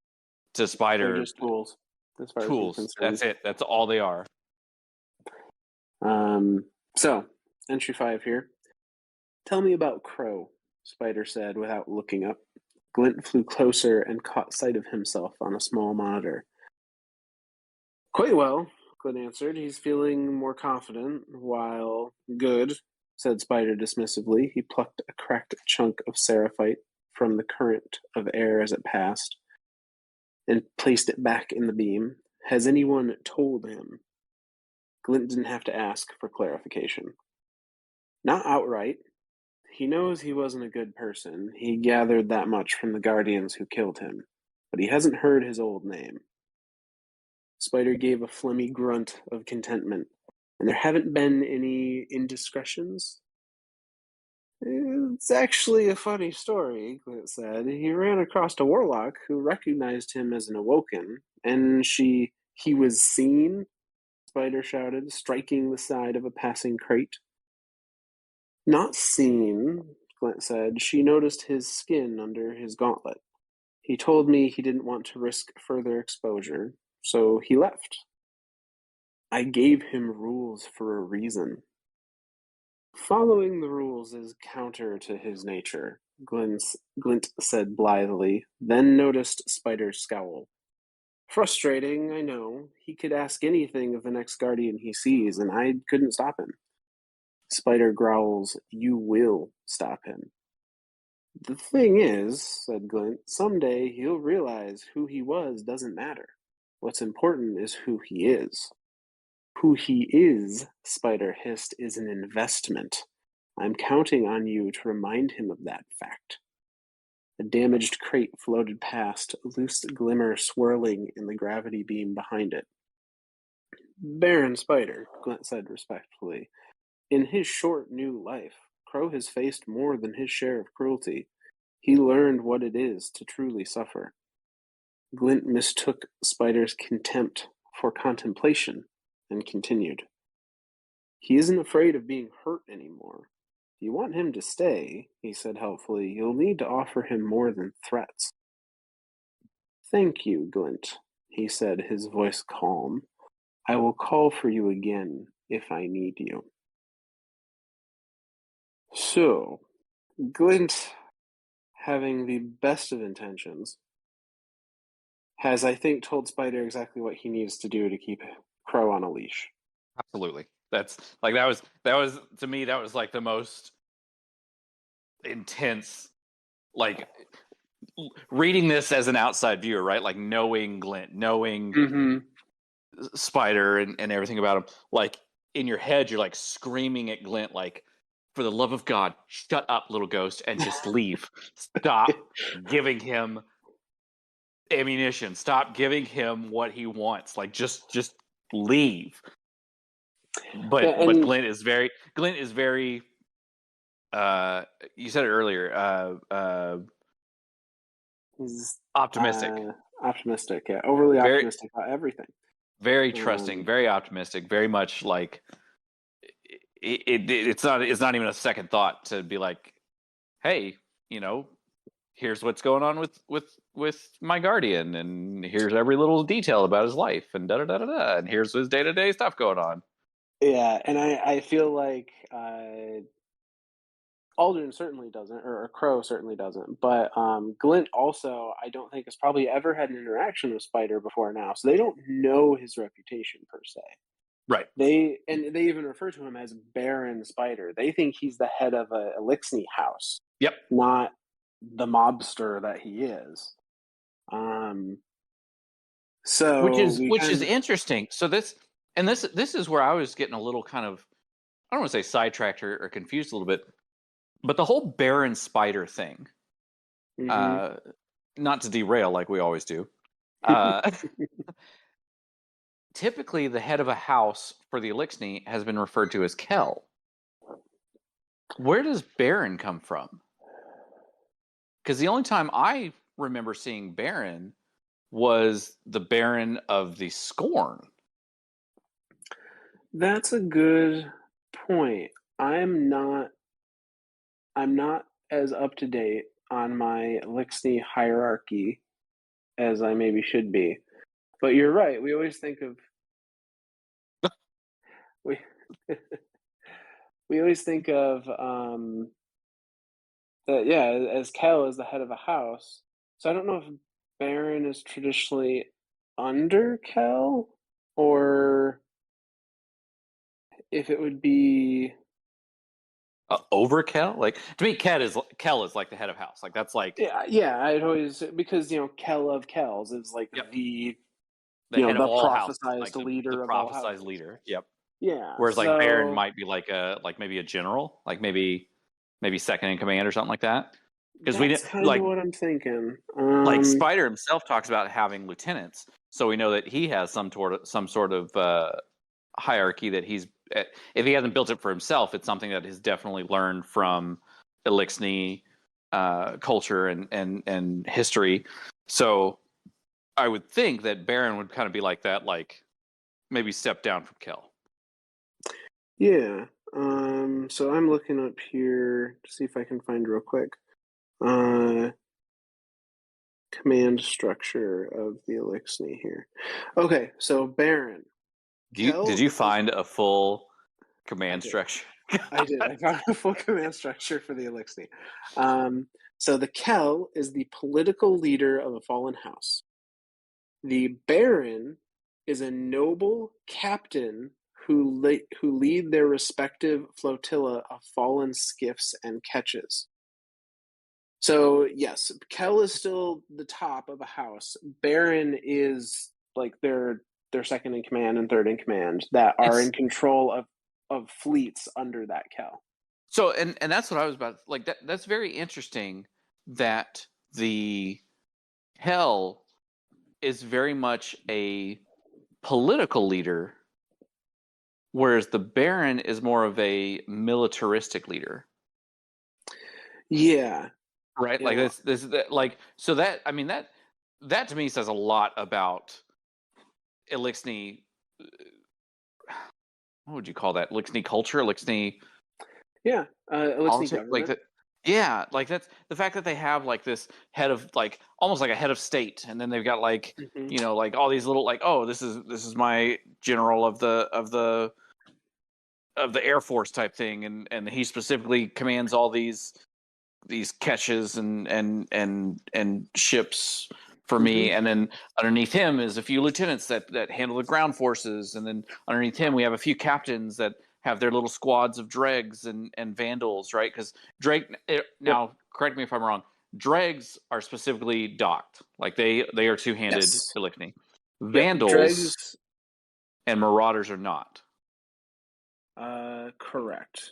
to They're Spider just tools, as far as he's tools. concerned. That's it. That's all they are. So, entry 5 here. Tell me about Crow, Spider said without looking up. Glint flew closer and caught sight of himself on a small monitor. Quite well, Glint answered. He's feeling more confident, while good, said Spider dismissively. He plucked a cracked chunk of seraphite from the current of air as it passed and placed it back in the beam. Has anyone told him? Glint didn't have to ask for clarification. Not outright. He knows he wasn't a good person. He gathered that much from the Guardians who killed him. But he hasn't heard his old name. Spider gave a phlegmy grunt of contentment. And there haven't been any indiscretions? It's actually a funny story, Glint said. He ran across a warlock who recognized him as an Awoken, and he was seen, Spider shouted, striking the side of a passing crate. Not seen, Glint said. She noticed his skin under his gauntlet. He told me he didn't want to risk further exposure, so he left. I gave him rules for a reason. Following the rules is counter to his nature, Glint said blithely, then noticed Spider's scowl. Frustrating, I know. He could ask anything of the next Guardian he sees, and I couldn't stop him. Spider growls, You will stop him. The thing is, said Glint, someday he'll realize who he was doesn't matter. What's important is who he is. Who he is, Spider hissed, is an investment. I'm counting on you to remind him of that fact. A damaged crate floated past, a loose glimmer swirling in the gravity beam behind it. Baron Spider, Glint said respectfully. In his short new life, Crow has faced more than his share of cruelty. He learned what it is to truly suffer. Glint mistook Spider's contempt for contemplation and continued. He isn't afraid of being hurt anymore. If you want him to stay, he said helpfully, you'll need to offer him more than threats. Thank you, Glint, he said, his voice calm. I will call for you again if I need you. So, Glint, having the best of intentions, has, I think, told Spider exactly what he needs to do to keep Crow on a leash. Absolutely. That's like that was to me that was like the most intense, like reading this as an outside viewer, right? Like knowing Glint, knowing Spider and everything about him. Like in your head, you're like screaming at Glint, like, for the love of God, shut up, little ghost, and just leave. Stop giving him ammunition. Stop giving him what he wants. Like just leave. But Glint is very you said it earlier, he's optimistic. Optimistic, yeah. Overly optimistic about everything. Very trusting, very optimistic, very much like it's not even a second thought to be like, hey, here's what's going on with my guardian, and here's every little detail about his life, and da da da da da, and here's his day-to-day stuff going on. Yeah, and I feel like Aldrin certainly doesn't, or Crow certainly doesn't, but Glint also, I don't think, has probably ever had an interaction with Spider before now, so they don't know his reputation per se. Right. They even refer to him as Baron Spider. They think he's the head of a Elixni house. Yep. Not the mobster that he is. So which is interesting. So this is where I was getting a little kind of, I don't want to say sidetracked or confused a little bit, but the whole Baron Spider thing, Mm-hmm. Not to derail like we always do. Uh, typically, the head of a house for the Elixni has been referred to as Kel. Where does Baron come from? Because the only time I remember seeing Baron was the Baron of the Scorn. That's a good point. I'm not as up to date on my Lixney hierarchy as I maybe should be. But you're right. We always think of we we always think of that, yeah, as Kel is the head of a house. So I don't know if Baron is traditionally under Kel, or if it would be Over Kel? Like, to me, Kel is like the head of house. Like, that's like, yeah. I'd always, because Kel of Kells is like yep, the the head of the all houses, like prophesized the leader of all prophesized houses. leader. Yep. Yeah. Whereas like Baron So might be like maybe a general, like maybe second in command or something like that. Because we that's kind of like what I'm thinking. Spider himself talks about having lieutenants, so we know that he has some sort of hierarchy that he's, if he hasn't built it for himself, it's something that he's definitely learned from Elixni culture and history. So I would think that Baron would kind of be like that, like maybe step down from Kel. Yeah. So I'm looking up here to see if I can find real quick. Command structure of the Elixni here. Okay, so Baron. Did Kel you is find a full I command did. structure? I did. I found a full command structure for the Elixni. So the Kel is the political leader of a fallen house. The Baron is a noble captain who lead their respective flotilla of fallen skiffs and ketches. So yes, Kel is still the top of a house. Baron is like their second in command and third in command that are in control of fleets under that Kel. So and that's what I was about. Like that's very interesting that the Hell is very much a political leader, whereas the Baron is more of a militaristic leader. Yeah. Right? Like this like, so that, I mean, that to me says a lot about Elixni. What would you call that? Elixni culture, Elixni Yeah. Elixni politics, like government. that. Yeah, like that's the fact that they have like this head of, like, almost like a head of state, and then they've got like, Mm-hmm. like all these little, like, oh, this is my general of the Air Force type thing, and he specifically commands all these catches and ships for me, Mm-hmm. and then underneath him is a few lieutenants that handle the ground forces, and then underneath him we have a few captains that have their little squads of dregs and vandals, right? Because now correct me if I'm wrong, dregs are specifically docked, like they are two-handed Yes. Elixni. Yep. Vandals Dregs. and marauders are not. Correct.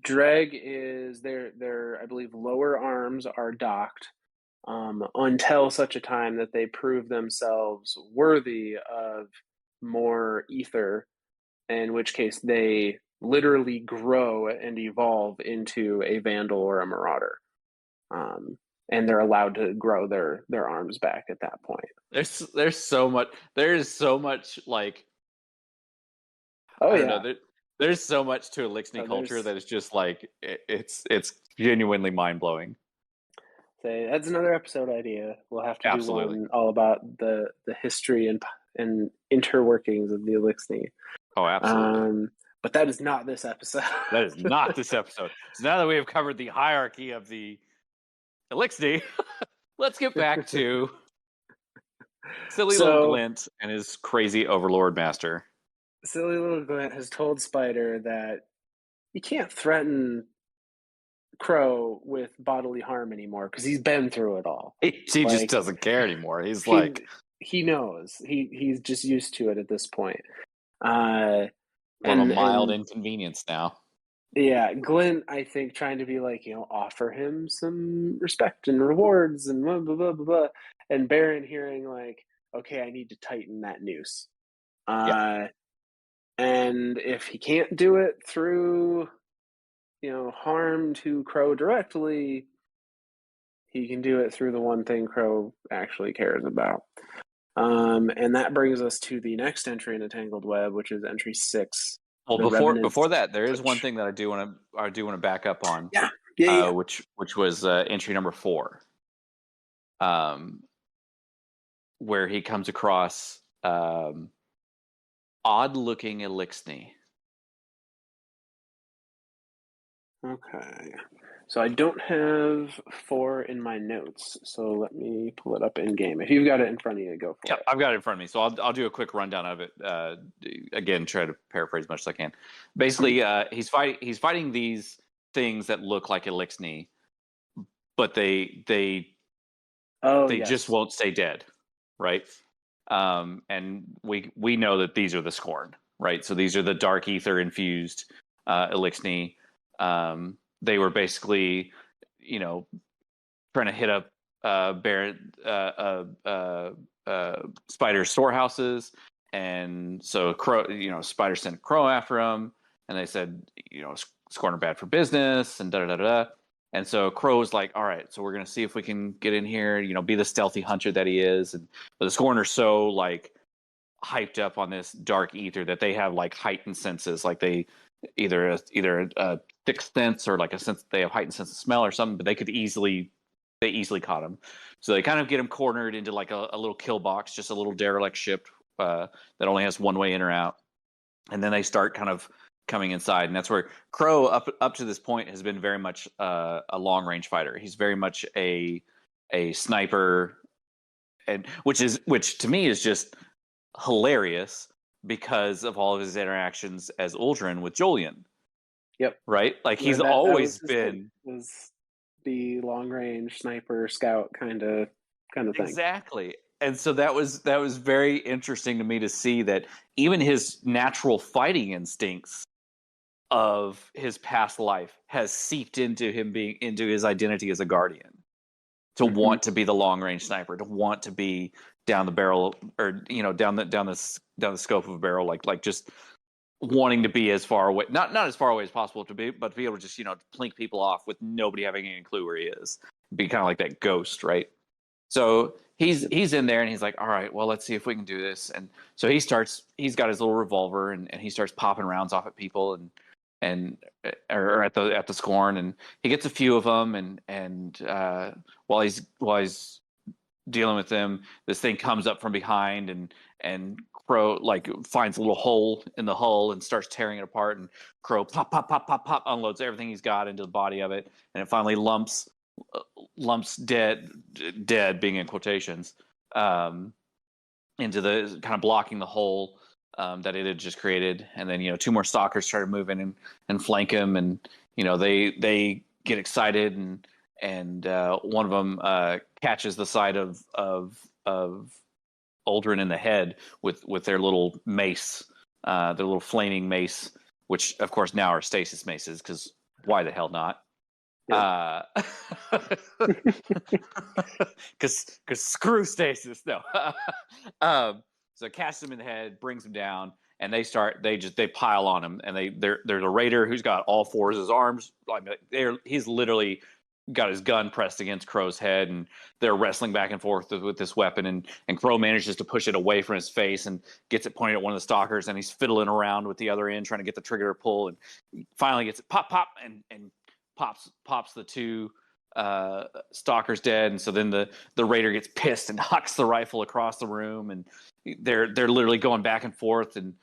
Dreg is their I believe lower arms are docked until such a time that they prove themselves worthy of more ether, in which case they literally grow and evolve into a vandal or a marauder. And they're allowed to grow their arms back at that point. There's so much, like, Oh I don't know. yeah. There's so much to Elixni So culture there's that is just like it's genuinely mind blowing. say that's another episode idea. We'll have to do Absolutely. one all about the history and interworkings of the Elixni. Oh, absolutely. But that is not this episode. That is not this episode. So now that we have covered the hierarchy of the Elixni, let's get back to silly little So Glint and his crazy overlord master. silly little Glint has told Spider that you can't threaten Crow with bodily harm anymore because he's been through it all. He just Like doesn't care anymore. He's he like, he knows. He's just used to it at this point. Uh more of a and mild and inconvenience now. Yeah, Glenn, I think, trying to be like, offer him some respect and rewards and blah, blah, blah, blah, blah. And Baron hearing like, okay, I need to tighten that noose. Yeah. And if he can't do it through, harm to Crow directly, he can do it through the one thing Crow actually cares about. And that brings us to the next entry in a Tangled Web, which is entry 6. Well, The before Revenant's that, there is one Touch. thing that I do want to back up on, Yeah, yeah, yeah. which was entry number 4, where he comes across odd-looking Elixni. Okay. So I don't have 4 in my notes, so let me pull it up in game. If you've got it in front of you, go for Yeah, it. I've got it in front of me, so I'll do a quick rundown of it. Again, try to paraphrase as much as I can. Basically, he's fighting these things that look like Elixni, but they Oh, just yes. won't stay dead, right? And we know that these are the Scorn, right? So these are the dark ether infused Elixni. They were basically, trying to hit up Spider's storehouses, and so Spider sent Crow after him, and they said, Scorn are bad for business, and da da da da. And so Crow was like, all right, so we're gonna see if we can get in here, be the stealthy hunter that he is. And but the Scorn are so like hyped up on this dark ether that they have like heightened senses, like they either a sixth sense or like a sense they have heightened sense of smell or something, but they easily caught him. So they kind of get him cornered into like a little kill box, just a little derelict ship that only has one way in or out. And then they start kind of coming inside, and that's where Crow up to this point has been very much a long range fighter. He's very much a sniper, and which to me is just hilarious because of all of his interactions as Uldren with Julian. Yep. Right? Like he's That was always his thing, been was the long range sniper scout kind of thing. exactly. And so that was very interesting to me to see that even his natural fighting instincts of his past life has seeped into him being into his identity as a guardian. To Mm-hmm. want to be the long range sniper, to want to be down the barrel, or down the scope of a barrel, like just wanting to be as far away, not as far away as possible to be, but to be able to just plink people off with nobody having any clue where he is, be kind of like that ghost, right? So he's in there and he's like, all right, well, let's see if we can do this. And so he's got his little revolver, and he starts popping rounds off at people, and or at the Scorn, and he gets a few of them, and while he's dealing with them, this thing comes up from behind, and Crow like finds a little hole in the hull and starts tearing it apart, and Crow pop pop pop pop pop unloads everything he's got into the body of it, and it finally lumps dead being in quotations, into the kind of blocking the hole that it had just created. And then 2 more stalkers started moving and flank him, and they get excited, and one of them catches the side of Uldren in the head with their little mace, their little flaming mace, which of course now are stasis maces, because why the hell not? Yep. Because screw stasis. No. So catches him in the head, brings him down, and they pile on him, and there's a raider who's got all 4 of his arms, like he's literally got his gun pressed against Crow's head, and they're wrestling back and forth with this weapon, and Crow manages to push it away from his face and gets it pointed at one of the stalkers, and he's fiddling around with the other end trying to get the trigger to pull, and finally gets it pop and pops the 2 stalkers dead. And so then the raider gets pissed and hucks the rifle across the room, and they're literally going back and forth, and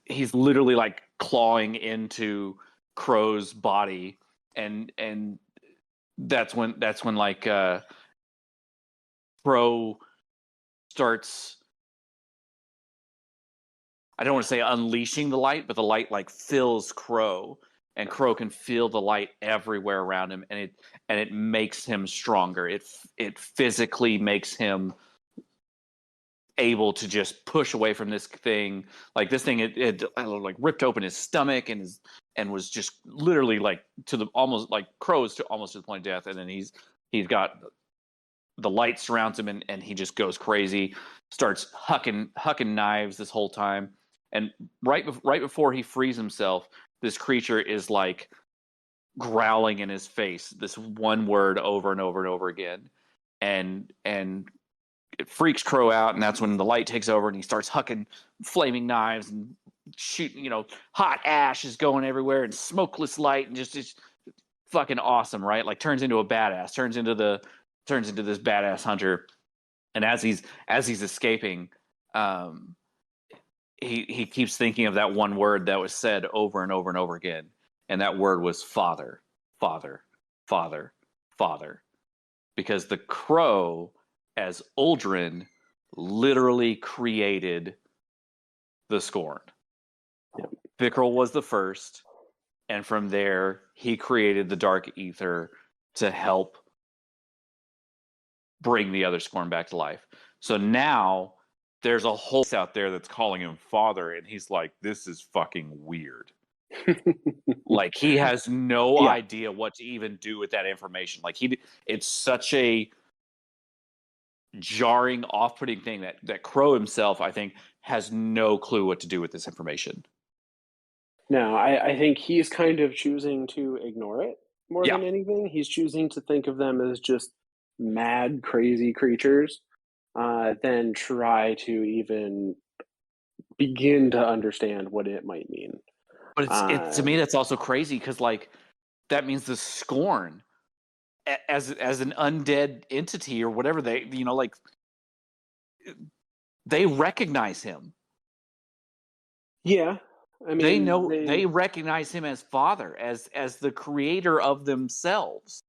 he's literally like clawing into Crow's body, and that's when like Crow starts, I don't want to say unleashing the light, but the light like fills Crow, and Crow can feel the light everywhere around him, and it makes him stronger. It physically makes him able to just push away from this thing. Like this thing, it like ripped open his stomach and was just literally like to the almost like crows to almost to the point of death. And then he's got the light surrounds him and he just goes crazy, starts hucking knives this whole time. And right before he frees himself, this creature is like growling in his face this one word over and over and over again. And it freaks Crow out, and that's when the light takes over and he starts hucking flaming knives and shooting, hot ash is going everywhere and smokeless light and just fucking awesome, right? Like turns into a badass, turns into this badass hunter. And as he's escaping, he keeps thinking of that one word that was said over and over and over again. And that word was father, father, father, father. Because the crow, as Uldren, literally created the Scorn. Yep. Vickrell was the first, and from there, he created the Dark Ether to help bring the other Scorn back to life. So now there's a whole out there that's calling him father, and he's like, this is fucking weird. Like he has no idea what to even do with that information. Like it's such a jarring, off-putting thing that Crow himself, I think, has no clue what to do with this information. No, I think he's kind of choosing to ignore it more than anything. He's choosing to think of them as just mad, crazy creatures, than try to even begin to understand what it might mean. But to me, that's also crazy because like that means the Scorn, as an undead entity or whatever, they like they recognize him. Yeah, I mean they recognize him as father, as the creator of themselves,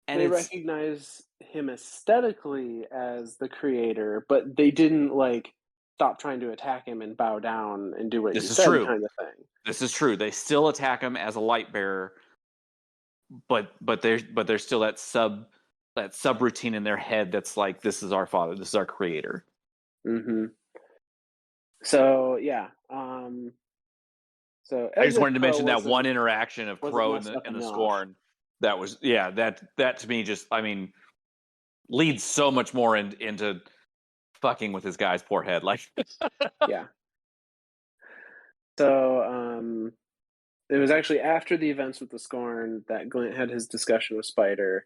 and they recognize him aesthetically as the creator, but they didn't like stop trying to attack him and bow down and do what you said, kind of thing. This is true. They still attack him as a light bearer, but there's still that subroutine in their head that's like, this is our father, this is our creator. Mm-hmm. So yeah. So I just wanted to mention that one interaction of Crow and the Scorn. That was that to me just, I mean, leads so much more into fucking with this guy's poor head. Like yeah. So it was actually after the events with the Scorn that Glint had his discussion with Spider,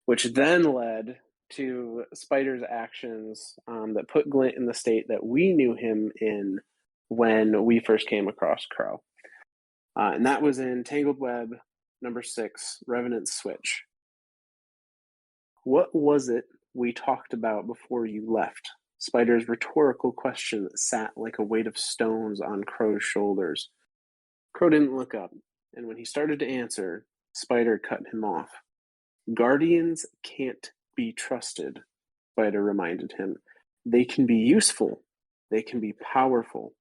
which then led to Spider's actions that put Glint in the state that we knew him in when we first came across Crow. And that was in Tangled Web number 6, Revenant's Switch. What was it we talked about before you left? Spider's rhetorical question that sat like a weight of stones on Crow's shoulders. Crow didn't look up, and when he started to answer, Spider cut him off. Guardians can't be trusted, Spider reminded him. They can be useful, they can be powerful,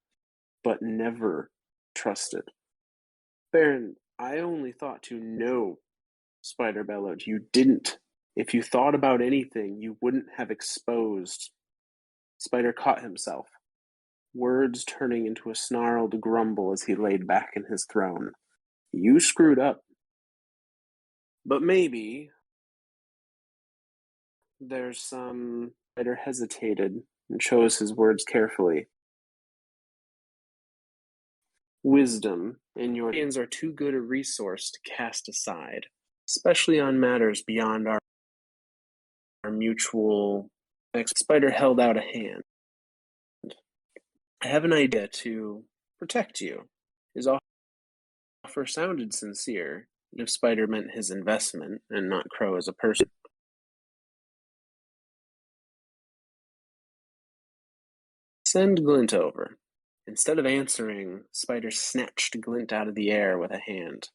but never trusted. Baron, I only thought to know, Spider bellowed. You didn't. If you thought about anything, you wouldn't have exposed. Spider caught himself, words turning into a snarled grumble as he laid back in his throne. You screwed up. But maybe there's some... Spider hesitated and chose his words carefully. Wisdom in your hands are too good a resource to cast aside, especially on matters beyond our mutual... Spider held out a hand. I have an idea to protect you. His offer sounded sincere, if Spider meant his investment and not Crow as a person. Send Glint over. Instead of answering, Spider snatched Glint out of the air with a hand.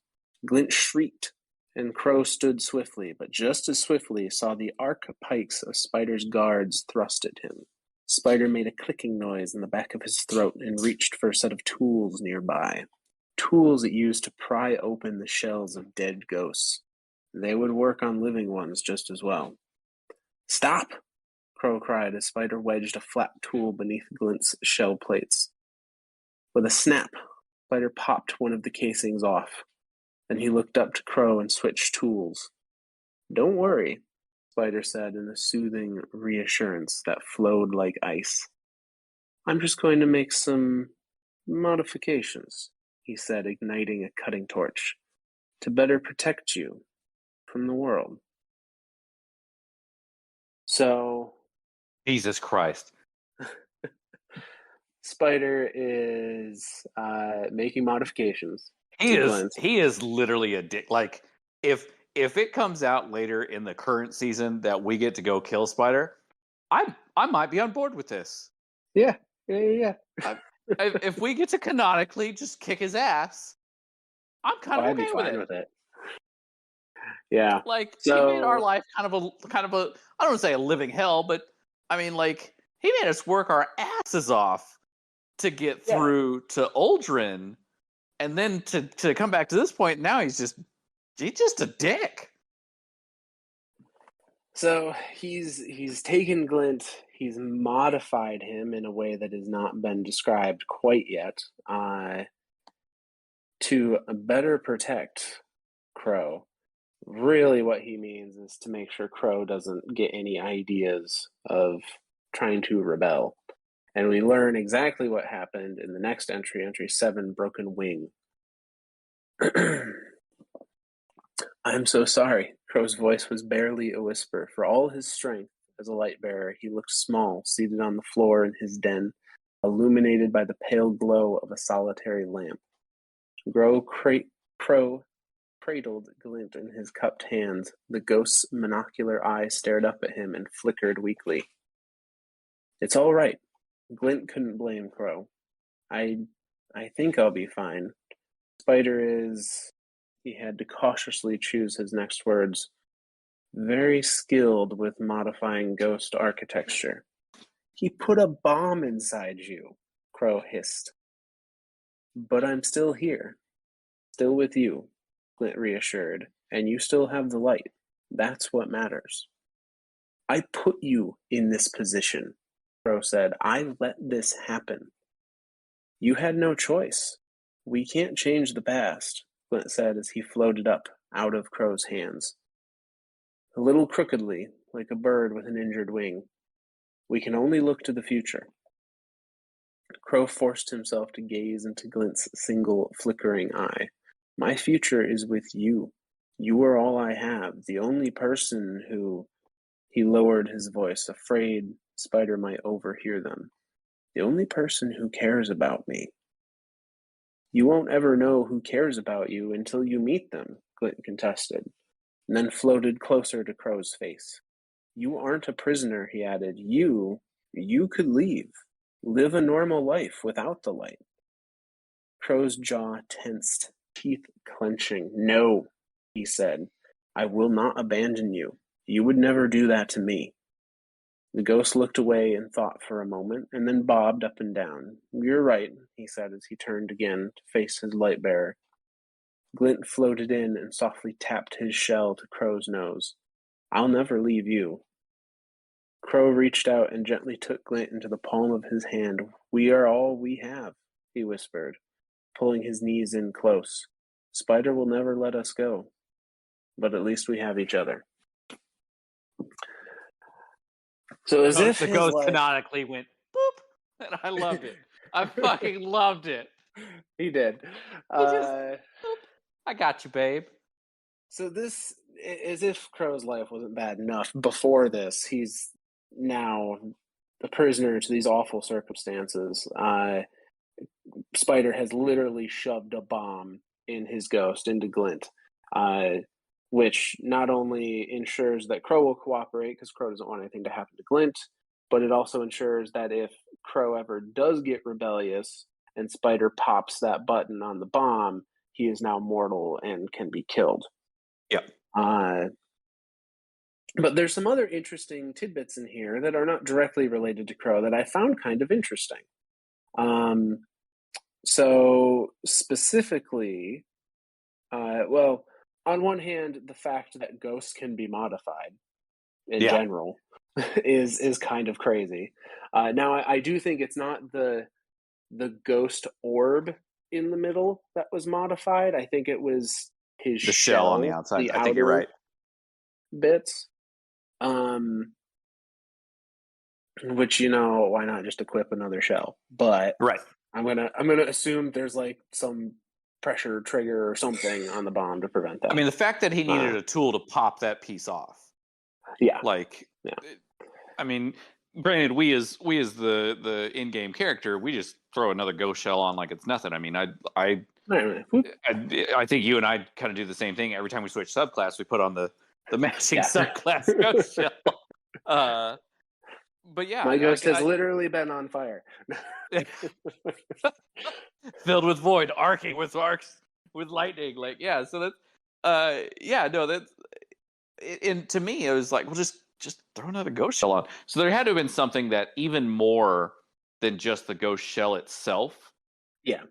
Glint shrieked, and Crow stood swiftly, but just as swiftly saw the arc pikes of Spider's guards thrust at him. Spider made a clicking noise in the back of his throat and reached for a set of tools nearby. Tools it used to pry open the shells of dead ghosts. They would work on living ones just as well. Stop! Crow cried as Spider wedged a flat tool beneath Glint's shell plates. With a snap, Spider popped one of the casings off. Then he looked up to Crow and switched tools. "Don't worry," Spider said in a soothing reassurance that flowed like ice. "I'm just going to make some modifications," he said, igniting a cutting torch, "to better protect you from the world." So, Jesus Christ. Spider is making modifications to Glint. He is literally a dick. Like, if it comes out later in the current season that we get to go kill Spider, I might be on board with this. Yeah. If we get to canonically just kick his ass, I'm kind of I'd be okay with fine it. with it. Yeah. Like, So, he made our life kind of a I don't want to say a living hell, but I mean, like, he made us work our asses off to get through to Uldren, and then to come back to this point. Now he's just a dick. So he's taken Glint, he's modified him in a way that has not been described quite yet, to better protect Crow. Really, what he means is to make sure Crow doesn't get any ideas of trying to rebel. And we learn exactly what happened in the next entry, entry 7, Broken Wing. "I'm so sorry." Crow's voice was barely a whisper. For all his strength as a light bearer, he looked small, seated on the floor in his den, illuminated by the pale glow of a solitary lamp. Crow cradled Glint in his cupped hands. The ghost's monocular eye stared up at him and flickered weakly. "It's all right." Glint couldn't blame Crow. I think I'll be fine. Spider is," he had to cautiously choose his next words, "very skilled with modifying ghost architecture." "He put a bomb inside you," Crow hissed. "But I'm still here. Still with you," Glint reassured. "And you still have the light. That's what matters." "I put you in this position," Crow said. "I let this happen." "You had no choice. We can't change the past," Glint said as he floated up out of Crow's hands. A little crookedly, like a bird with an injured wing. "We can only look to the future." Crow forced himself to gaze into Glint's single flickering eye. "My future is with you. You are all I have, the only person who—" He lowered his voice, afraid Spider might overhear them. "The only person who cares about me." "You won't ever know who cares about you until you meet them," Glint contested, and then floated closer to Crow's face. "You aren't a prisoner," he added. You could leave. Live a normal life without the light." Crow's jaw tensed, teeth clenching. "No," he said. "I will not abandon you. You would never do that to me." The ghost looked away in thought for a moment, and then bobbed up and down. "You're right," he said as he turned again to face his light bearer. Glint floated in and softly tapped his shell to Crow's nose. "I'll never leave you." Crow reached out and gently took Glint into the palm of his hand. "We are all we have," he whispered, pulling his knees in close. "Spider will never let us go, but at least we have each other." So as if The his ghost life... canonically went boop, and I loved it. I fucking loved it. He did. He just boop. I got you, babe. So this, as if Crow's life wasn't bad enough before this, he's now a prisoner to these awful circumstances. Spider has literally shoved a bomb in his ghost into Glint, which not only ensures that Crow will cooperate, because Crow doesn't want anything to happen to Glint, but it also ensures that if Crow ever does get rebellious and Spider pops that button on the bomb, he is now mortal and can be killed. Yep. But there's some other interesting tidbits in here that are not directly related to Crow that I found kind of interesting. So specifically, well, on one hand, the fact that ghosts can be modified. in general is kind of crazy. Now, I do think it's not the ghost orb in the middle that was modified. I think it was his The shell on the outside. the I think you're outer right. bits. Which, why not just equip another shell? But Right. I'm gonna assume there's like some pressure trigger or something on the bomb to prevent that. I mean, the fact that he needed a tool to pop that piece off. Yeah. Like, yeah. I mean, granted, we as the in-game character, we just throw another ghost shell on like it's nothing. I mean, I think you and I kind of do the same thing. Every time we switch subclass, we put on the matching subclass ghost shell. But yeah, my ghost has literally been on fire, filled with void, arcing with arcs with lightning. Like, yeah, so that's and to me, it was like, well, just throw another ghost shell on. So there had to have been something that even more than just the ghost shell itself. Yeah,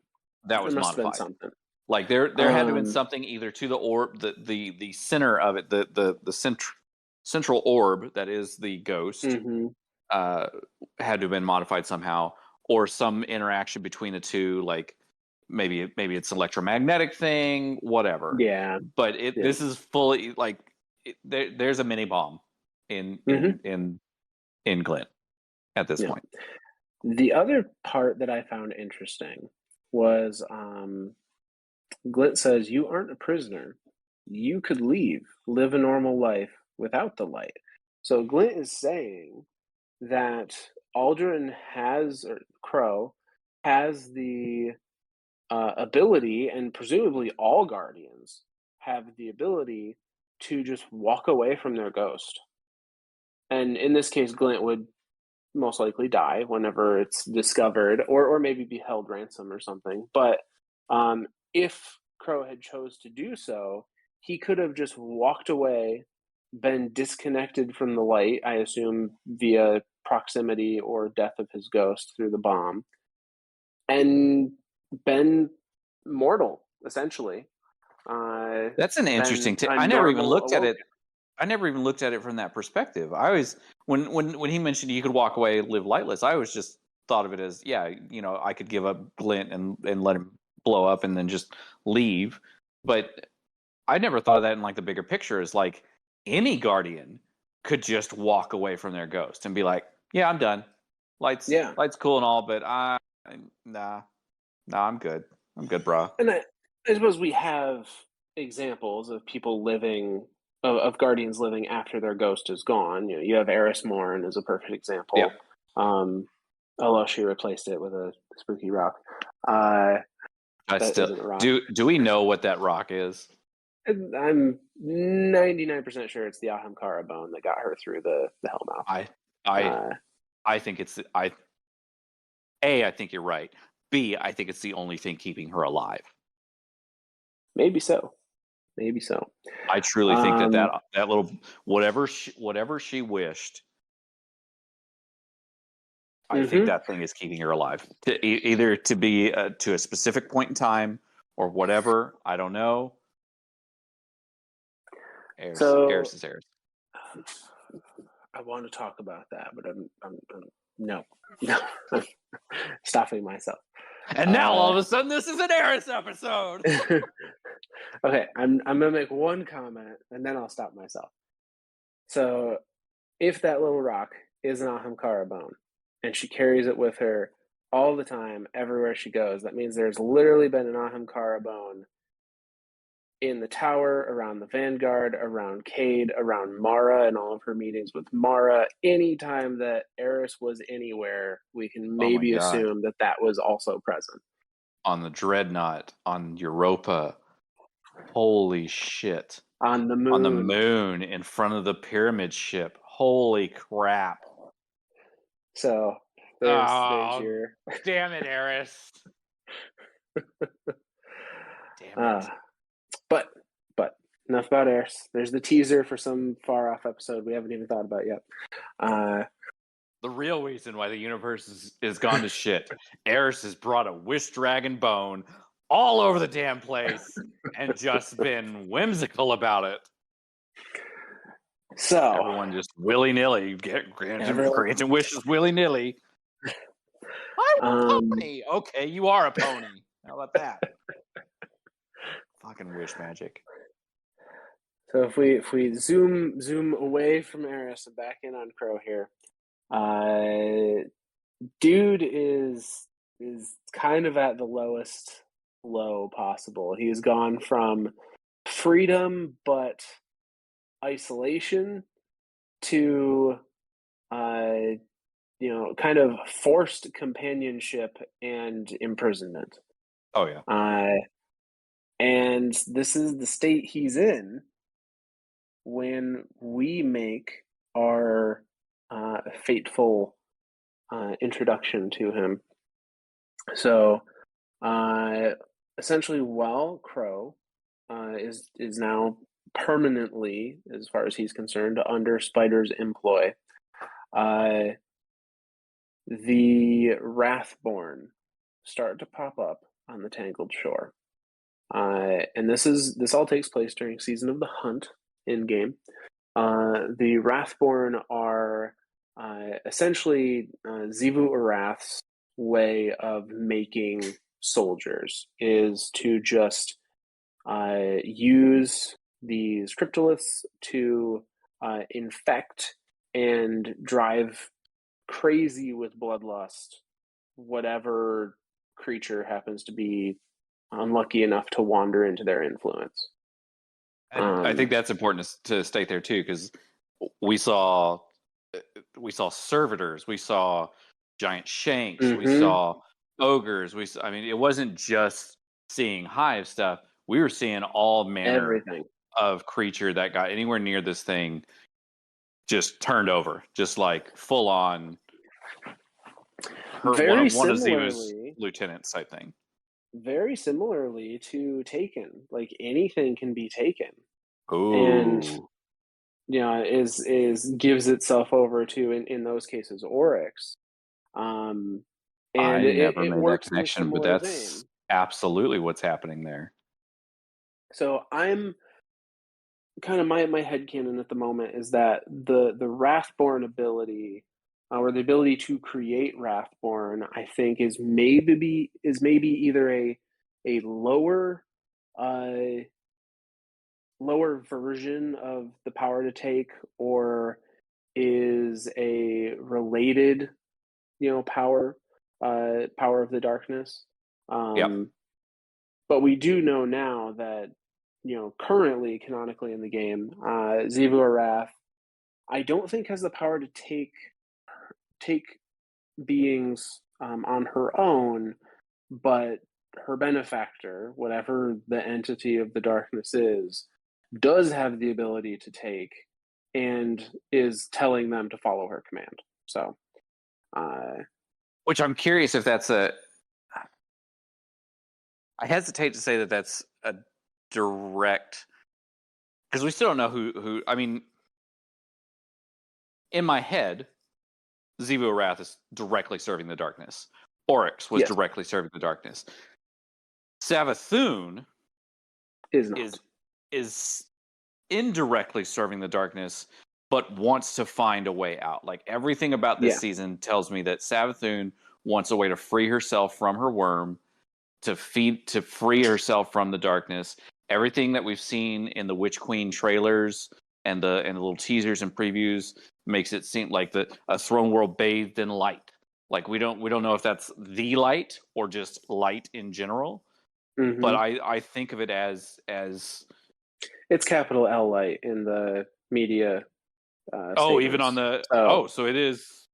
that was modified. Have been something. Like there had to have been something either to the orb, the center of it, the central orb that is the ghost, had to have been modified somehow, or some interaction between the two, like maybe it's electromagnetic thing, whatever. Yeah. But this is fully like there's a mini bomb in Glint at this point. The other part that I found interesting was Glint says, "You aren't a prisoner. You could leave, live a normal life without the light." So Glint is saying that Aldrin or Crow has the ability, and presumably all Guardians have the ability to just walk away from their ghost. And in this case, Glint would most likely die whenever it's discovered, or maybe be held ransom or something. But if Crow had chose to do so, he could have just walked away, been disconnected from the light, I assume via proximity or death of his ghost through the bomb, and been mortal, essentially. That's an interesting I never even looked at it. I never even looked at it from that perspective. I always, when he mentioned you could walk away, live lightless, I always just thought of it as, I could give up Glint and let him blow up and then just leave. But I never thought of that in like the bigger picture, as like any Guardian could just walk away from their ghost and be like, yeah, I'm done. Lights cool and all, but nah, I'm good. I'm good, bro. And I suppose we have examples of people living, of Guardians living after their ghost is gone. You have Eris Morn as a perfect example. Yeah. Although she replaced it with a spooky rock. Do we know what that rock is? I'm 99% sure it's the Ahamkara bone that got her through the Hellmouth. I think it's I think you're right. B, I think it's the only thing keeping her alive. Maybe so. I truly think that little whatever she wished, I think that thing is keeping her alive. Either to be to a specific point in time or whatever. I don't know. Eris is Eris. I want to talk about that, but I'm no, stopping myself. And now all of a sudden, this is an Eris episode. Okay, I'm gonna make one comment and then I'll stop myself. So, if that little rock is an Ahamkara bone, and she carries it with her all the time, everywhere she goes, that means there's literally been an Ahamkara bone in the tower, around the Vanguard, around Cade, around Mara, and all of her meetings with Mara. Anytime that Eris was anywhere, we can maybe assume that was also present. On the Dreadnought, on Europa. Holy shit. On the moon. On the moon, in front of the pyramid ship. Holy crap. So, there's your... Damn it, Eris. Damn it. But enough about Eris. There's the teaser for some far off episode we haven't even thought about yet. The real reason why the universe is gone to shit. Eris has brought a wish dragon bone all over the damn place and just been whimsical about it. So everyone just willy-nilly granting everyone, wishes willy-nilly. I want a um, pony. Okay, you are a pony. How about that? Fucking wish magic. so if we zoom away from Eris and back in on Crow here, dude is kind of at the lowest low possible. He has gone from freedom but isolation to kind of forced companionship and imprisonment. Oh yeah. And this is the state he's in when we make our fateful introduction to him. So, essentially, while Crow is now permanently, as far as he's concerned, under Spider's employ, uh, the Wrathborn start to pop up on the Tangled Shore. And this all takes place during Season of the Hunt in game. The Wrathborn are essentially Zivu Arath's way of making soldiers is to just use these cryptoliths to infect and drive crazy with bloodlust whatever creature happens to be unlucky enough to wander into their influence. And I think that's important to state there too, because we saw servitors, we saw giant shanks, we saw ogres. I mean, it wasn't just seeing hive stuff. We were seeing all manner everything of creature that got anywhere near this thing just turned over, just like full on. Very one of Ziva's similarly, lieutenants type thing. very similarly to Taken. Like anything can be taken, and Ooh. is gives itself over to in those cases Oryx. And I never it made that works in a connection, but similar that's vein. absolutely what's happening there. So I'm kind of my headcanon at the moment is that the Wrathborn ability, or the ability to create Wrathborn, I think is maybe either a uh, lower version of the power to take, or is a related power, power of the darkness. Yep. But we do know now that currently canonically in the game, Xivu Arath, I don't think has the power to take beings on her own, but her benefactor, whatever the entity of the darkness is, does have the ability to take and is telling them to follow her command. So, which I'm curious if that's I hesitate to say that that's a direct, because we still don't know who. I mean, in my head, Xivu Arath is directly serving the darkness. Oryx was yes, directly serving the darkness. Savathun is not. is indirectly serving the darkness, but wants to find a way out. Like everything about this season tells me that Savathun wants a way to free herself from her worm, to free herself from the darkness. Everything that we've seen in the Witch Queen trailers and the little teasers and previews makes it seem like a throne world bathed in light. Like we don't know if that's the light or just light in general. Mm-hmm. But I think of it as it's capital L light in the media. even on the so it is.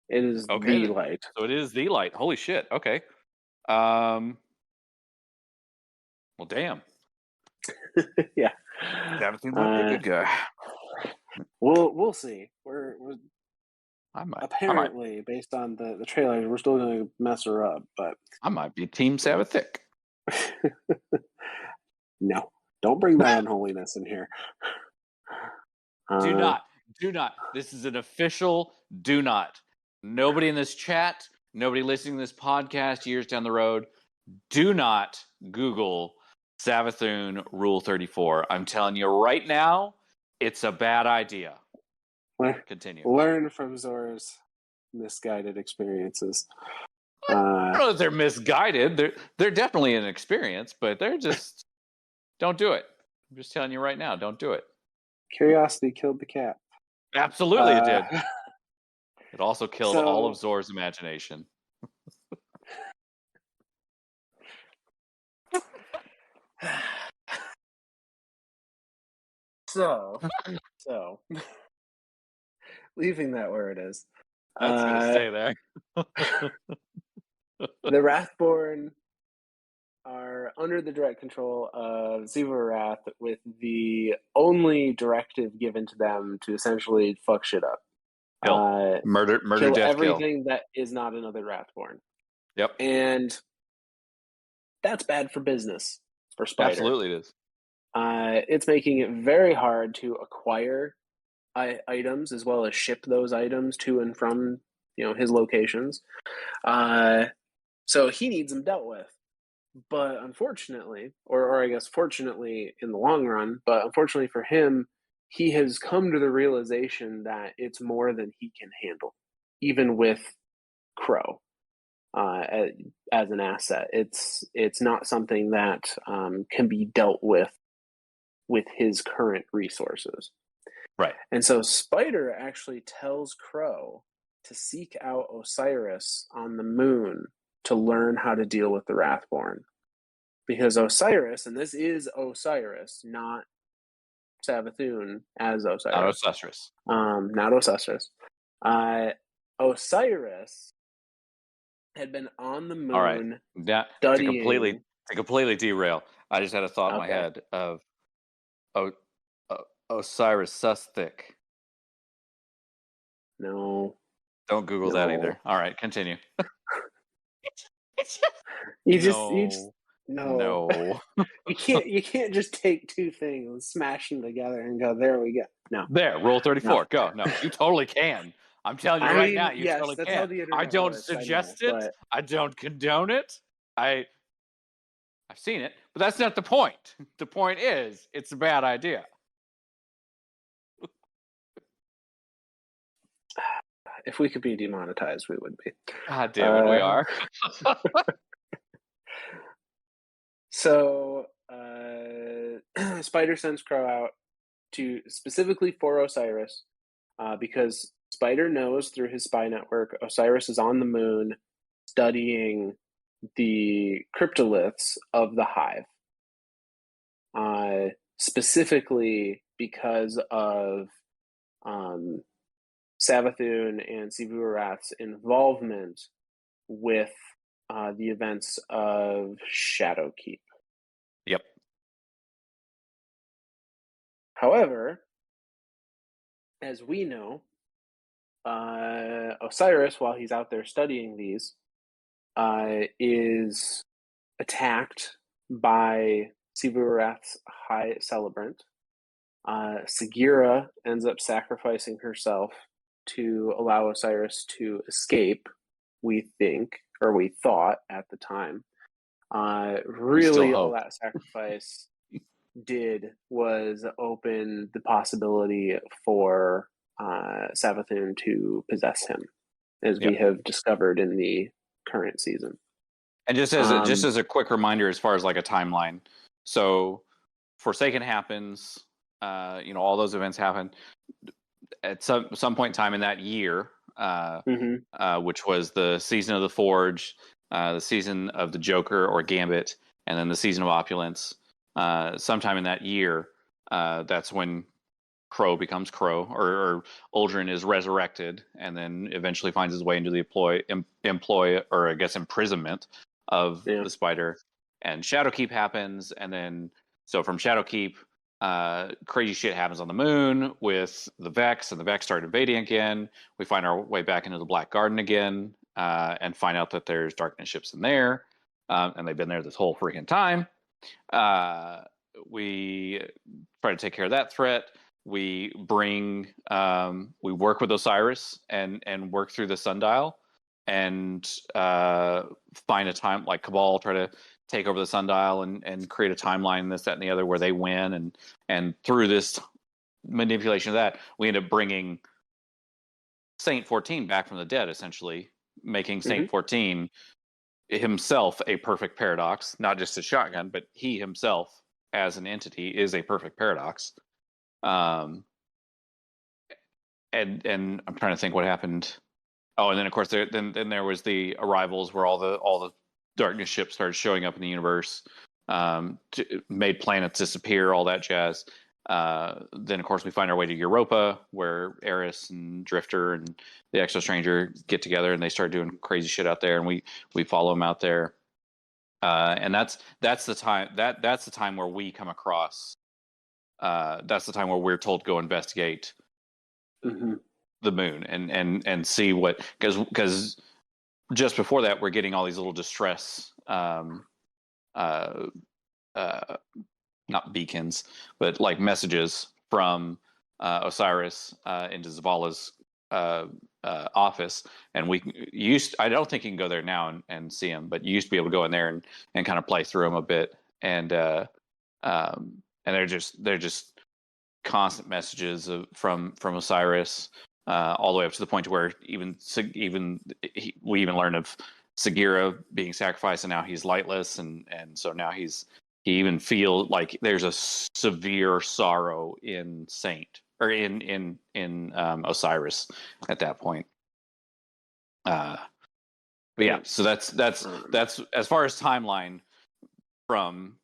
It is the light. So it is the light. Holy shit. Okay. Well, damn. Yeah. Savathun might be a good guy. We'll see. We're I might. apparently based on the trailer, we're still going to mess her up, but I might be Team Savathick. No, don't bring that unholiness in here. Do not. This is an official do not. Nobody in this chat, nobody listening to this podcast years down the road, do not Google Savathun Rule 34. I'm telling you right now, it's a bad idea. Continue. Learn from Zora's misguided experiences. I don't know if they're misguided. They're definitely an experience, but they're just don't do it. I'm just telling you right now, don't do it. Curiosity killed the cat. Absolutely, it did. It also killed all of So, Zora's imagination. so, leaving that where it is. That's gonna stay there. The Wrathborn are under the direct control of Siva Wrath, with the only directive given to them to essentially fuck shit up. Kill. Murder, Kill death, everything that is not another Wrathborn. Yep. And that's bad for business for Spider. Absolutely it is. It's making it very hard to acquire items as well as ship those items to and from his locations. So he needs them dealt with. But unfortunately, or I guess fortunately in the long run, but unfortunately for him, he has come to the realization that it's more than he can handle, even with Crow as an asset. It's not something that can be dealt with his current resources. Right. And so Spider actually tells Crow to seek out Osiris on the moon to learn how to deal with the Wrathborn. Because Osiris, and this is Osiris, not Savathun as Osiris. Not Osiris. Not Osiris. Osiris had been on the moon. All right. Now, studying. to completely derail, I just had a thought in my head of Osiris Susthik. No. Don't Google that either. All right, continue. No. You can't just take two things and smash them together and go, there we go. No. There, Rule 34. Go. No, you totally can. I'm telling you right now, you totally that's can. how the internet I don't works, suggest I know, it. but... I don't condone it. I've seen it, but that's not the point. The point is, it's a bad idea. If we could be demonetized, we would be. God damn it, we are. So, Spider sends Crow out specifically for Osiris, because Spider knows through his spy network Osiris is on the moon studying the cryptoliths of the Hive. Specifically because of Savathun and Sivurath's involvement with the events of Shadowkeep. Yep. However, as we know, Osiris, while he's out there studying these, is attacked by Sivurath's High Celebrant. Sagira ends up sacrificing herself to allow Osiris to escape, we think, or we thought at the time. Really, all that sacrifice did was open the possibility for Savathun to possess him, as we have discovered in the current season. And just as a quick reminder, as far as like a timeline, so Forsaken happens, all those events happen at some point in time in that year, which was the season of the Forge, the season of the Joker or Gambit, and then the season of Opulence. Sometime in that year, that's when Crow becomes Crow, or Uldren is resurrected, and then eventually finds his way into the employ, or I guess imprisonment of the Spider. And Shadowkeep happens, and then so from Shadowkeep, crazy shit happens on the moon with the Vex, and the Vex start invading again. We find our way back into the Black Garden again, and find out that there's darkness ships in there, and they've been there this whole freaking time. We try to take care of that threat. We work with Osiris and work through the sundial, and find a time, like Cabal try to take over the sundial and create a timeline, this, that, and the other, where they win, and through this manipulation of that, we end up bringing Saint 14 back from the dead, essentially making Saint Mhm. 14 himself a perfect paradox, not just a shotgun, but he himself as an entity is a perfect paradox. Um, and I'm trying to think what happened. Oh, and then of course then there was the arrivals where all the darkness ships started showing up in the universe, made planets disappear, all that jazz. Then of course we find our way to Europa, where Eris and Drifter and the Exo Stranger get together and they start doing crazy shit out there, and we follow them out there. And that's the time that's the time where we come across. That's the time where we're told to go investigate Mhm. the moon and see what, because just before that we're getting all these little distress uh, uh, not beacons but like messages from Osiris into Zavala's office, and I don't think you can go there now and see him, but you used to be able to go in there and kind of play through them a bit, and they're just constant messages from Osiris, all the way up to the point to where we even learn of Sagira being sacrificed, and now he's lightless, and so now he even feels like there's a severe sorrow in Saint, or in Osiris at that point. But yeah, so that's as far as timeline from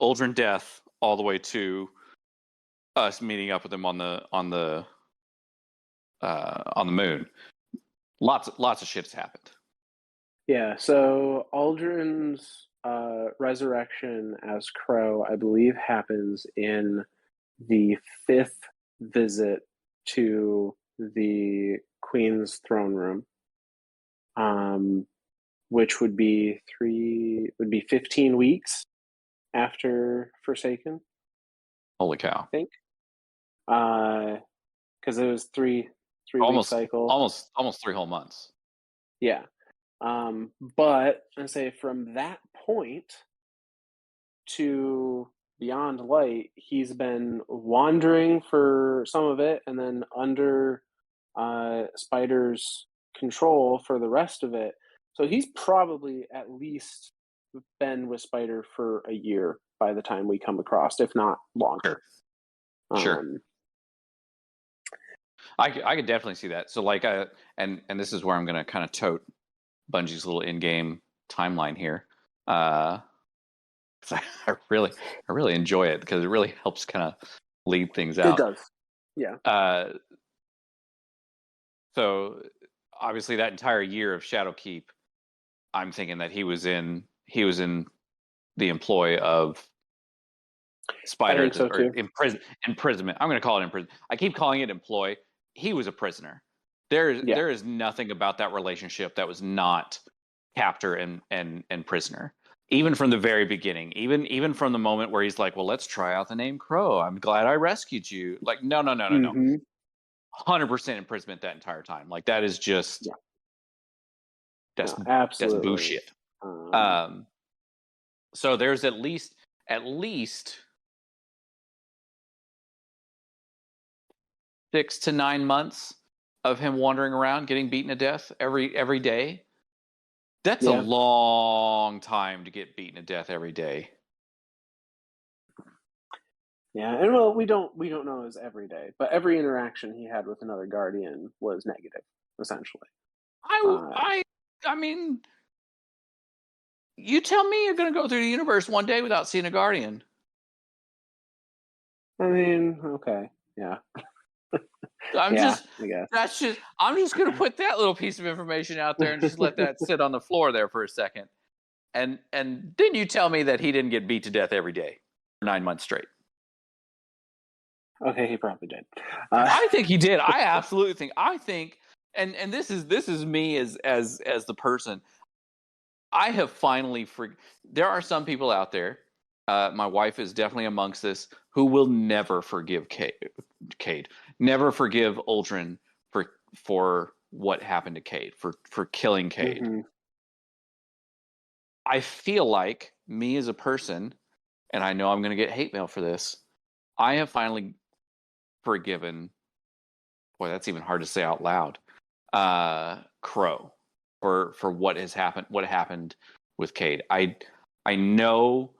Uldren death all the way to us meeting up with him on the moon. Lots of shit's happened. Yeah, so Aldrin's resurrection as Crow, I believe, happens in the 5th visit to the Queen's throne room, which would be 15 weeks after Forsaken, Holy cow! I think, because it was three-week cycle. Almost 3 whole months. Yeah. But I say from that point to Beyond Light, he's been wandering for some of it, and then under Spider's control for the rest of it. So he's probably at least been with Spider for a year by the time we come across, if not longer. Sure. I could definitely see that. So like, and this is where I'm going to kind of tote Bungie's little in-game timeline here. I really enjoy it because it really helps kind of lead things out. It does. Yeah. So obviously that entire year of Shadowkeep, I'm thinking that he was in the employ of Spider. I think so too. Imprisonment. I'm going to call it imprisonment. I keep calling it employ. He was a prisoner. There is nothing about that relationship that was not captor and prisoner. Even from the very beginning, even from the moment where he's like, "Well, let's try out the name Crow. I'm glad I rescued you." Like, no. 100% imprisonment that entire time. Like, that is just that's absolutely bullshit. So there's at least 6 to 9 months of him wandering around, getting beaten to death every day. That's a long time to get beaten to death every day. Yeah, and well, we don't know his every day, but every interaction he had with another Guardian was negative, essentially. I mean, you tell me you're going to go through the universe one day without seeing a Guardian. I mean, okay, yeah. I guess. I'm just going to put that little piece of information out there and just let that sit on the floor there for a second. And then you tell me that he didn't get beat to death every day for 9 months straight. Okay, he probably did. I think he did. I absolutely think. And this is me as the person. I have finally there are some people out there. My wife is definitely amongst this, who will never forgive Cade. Never forgive Uldren for what happened to Cade, for killing Cade. Mm-hmm. I feel like me as a person, and I know I'm going to get hate mail for this, I have finally forgiven boy, that's even hard to say out loud. Crow for what happened with Cade. I know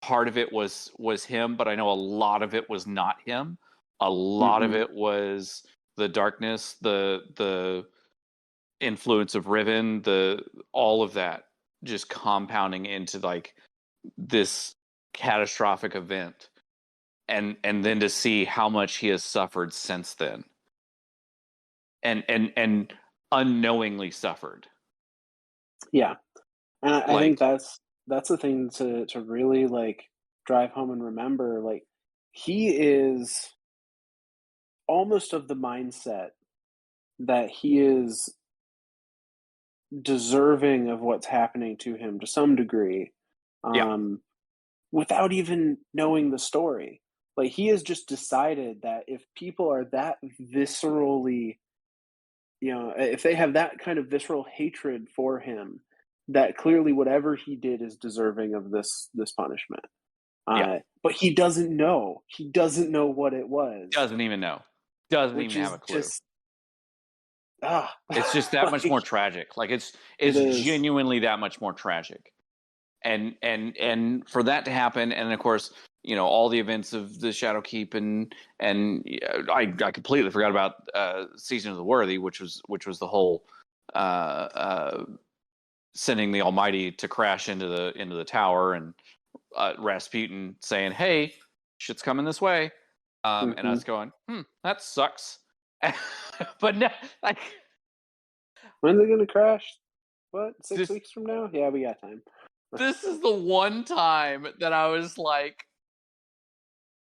part of it was him, but I know a lot of it was not him. A lot of it was the darkness, the influence of Riven, all of that just compounding into like this catastrophic event. And then to see how much he has suffered since then. And unknowingly suffered. Yeah. And I think that's the thing to really like drive home and remember. Like, he is almost of the mindset that he is deserving of what's happening to him to some degree, without even knowing the story. Like, he has just decided that if people are that viscerally, if they have that kind of visceral hatred for him, that clearly whatever he did is deserving of this punishment. But he doesn't know. He doesn't know what it was. Doesn't even know. Doesn't even have a clue. It's just that much more tragic. Like it's genuinely that much more tragic. And for that to happen, and of course, all the events of the Shadowkeep, and I completely forgot about Season of the Worthy, which was the whole sending the Almighty to crash into the tower, and Rasputin saying, "Hey, shit's coming this way," and us going, that sucks. But no, like, when's it gonna crash? What, 6 weeks from now? Yeah, we got time. This is the one time that I was like,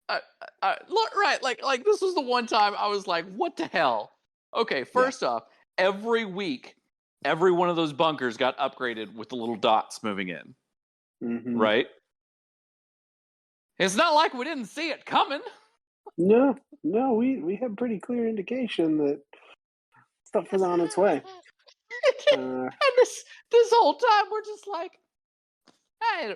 look, right, like this was the one time I was like, what the hell? Okay, first off, every week, every one of those bunkers got upgraded with the little dots moving in, right? It's not like we didn't see it coming. No, we have pretty clear indication that stuff is on its way. And this whole time we're just like, hey,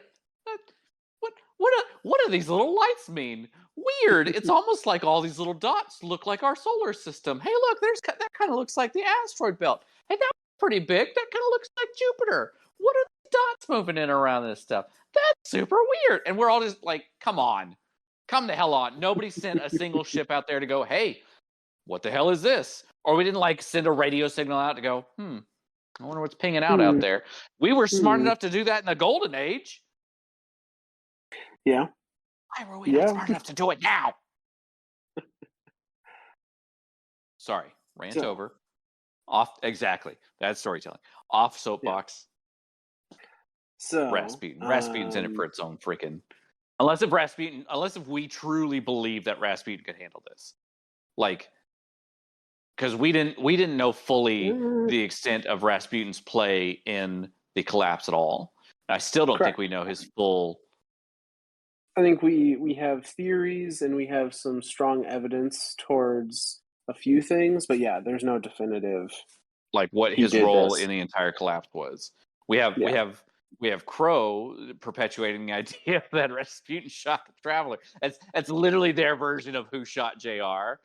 what do these little lights mean? Weird. It's almost like all these little dots look like our solar system. Hey, look, that kind of looks like the asteroid belt. Hey, that's pretty big. That kind of looks like Jupiter. What are these dots moving in around this stuff? That's super weird. And we're all just like, come on. Come the hell on. Nobody sent a single ship out there to go, hey, what the hell is this? Or we didn't like send a radio signal out to go, I wonder what's pinging out there. We were smart enough to do that in the golden age. Yeah. Why were we not smart enough to do it now? Sorry, rant over. Off, exactly. That's storytelling. Off soapbox. So Rasputin's in it for its own freaking. Unless if we truly believe that Rasputin could handle this, like, because we didn't know fully the extent of Rasputin's play in the collapse at all. I still don't think we know his full. I think we have theories and we have some strong evidence towards a few things, but yeah, there's no definitive. Like what his role in the entire collapse was. We have Crow perpetuating the idea that Rasputin shot the Traveler. That's literally their version of who shot JR.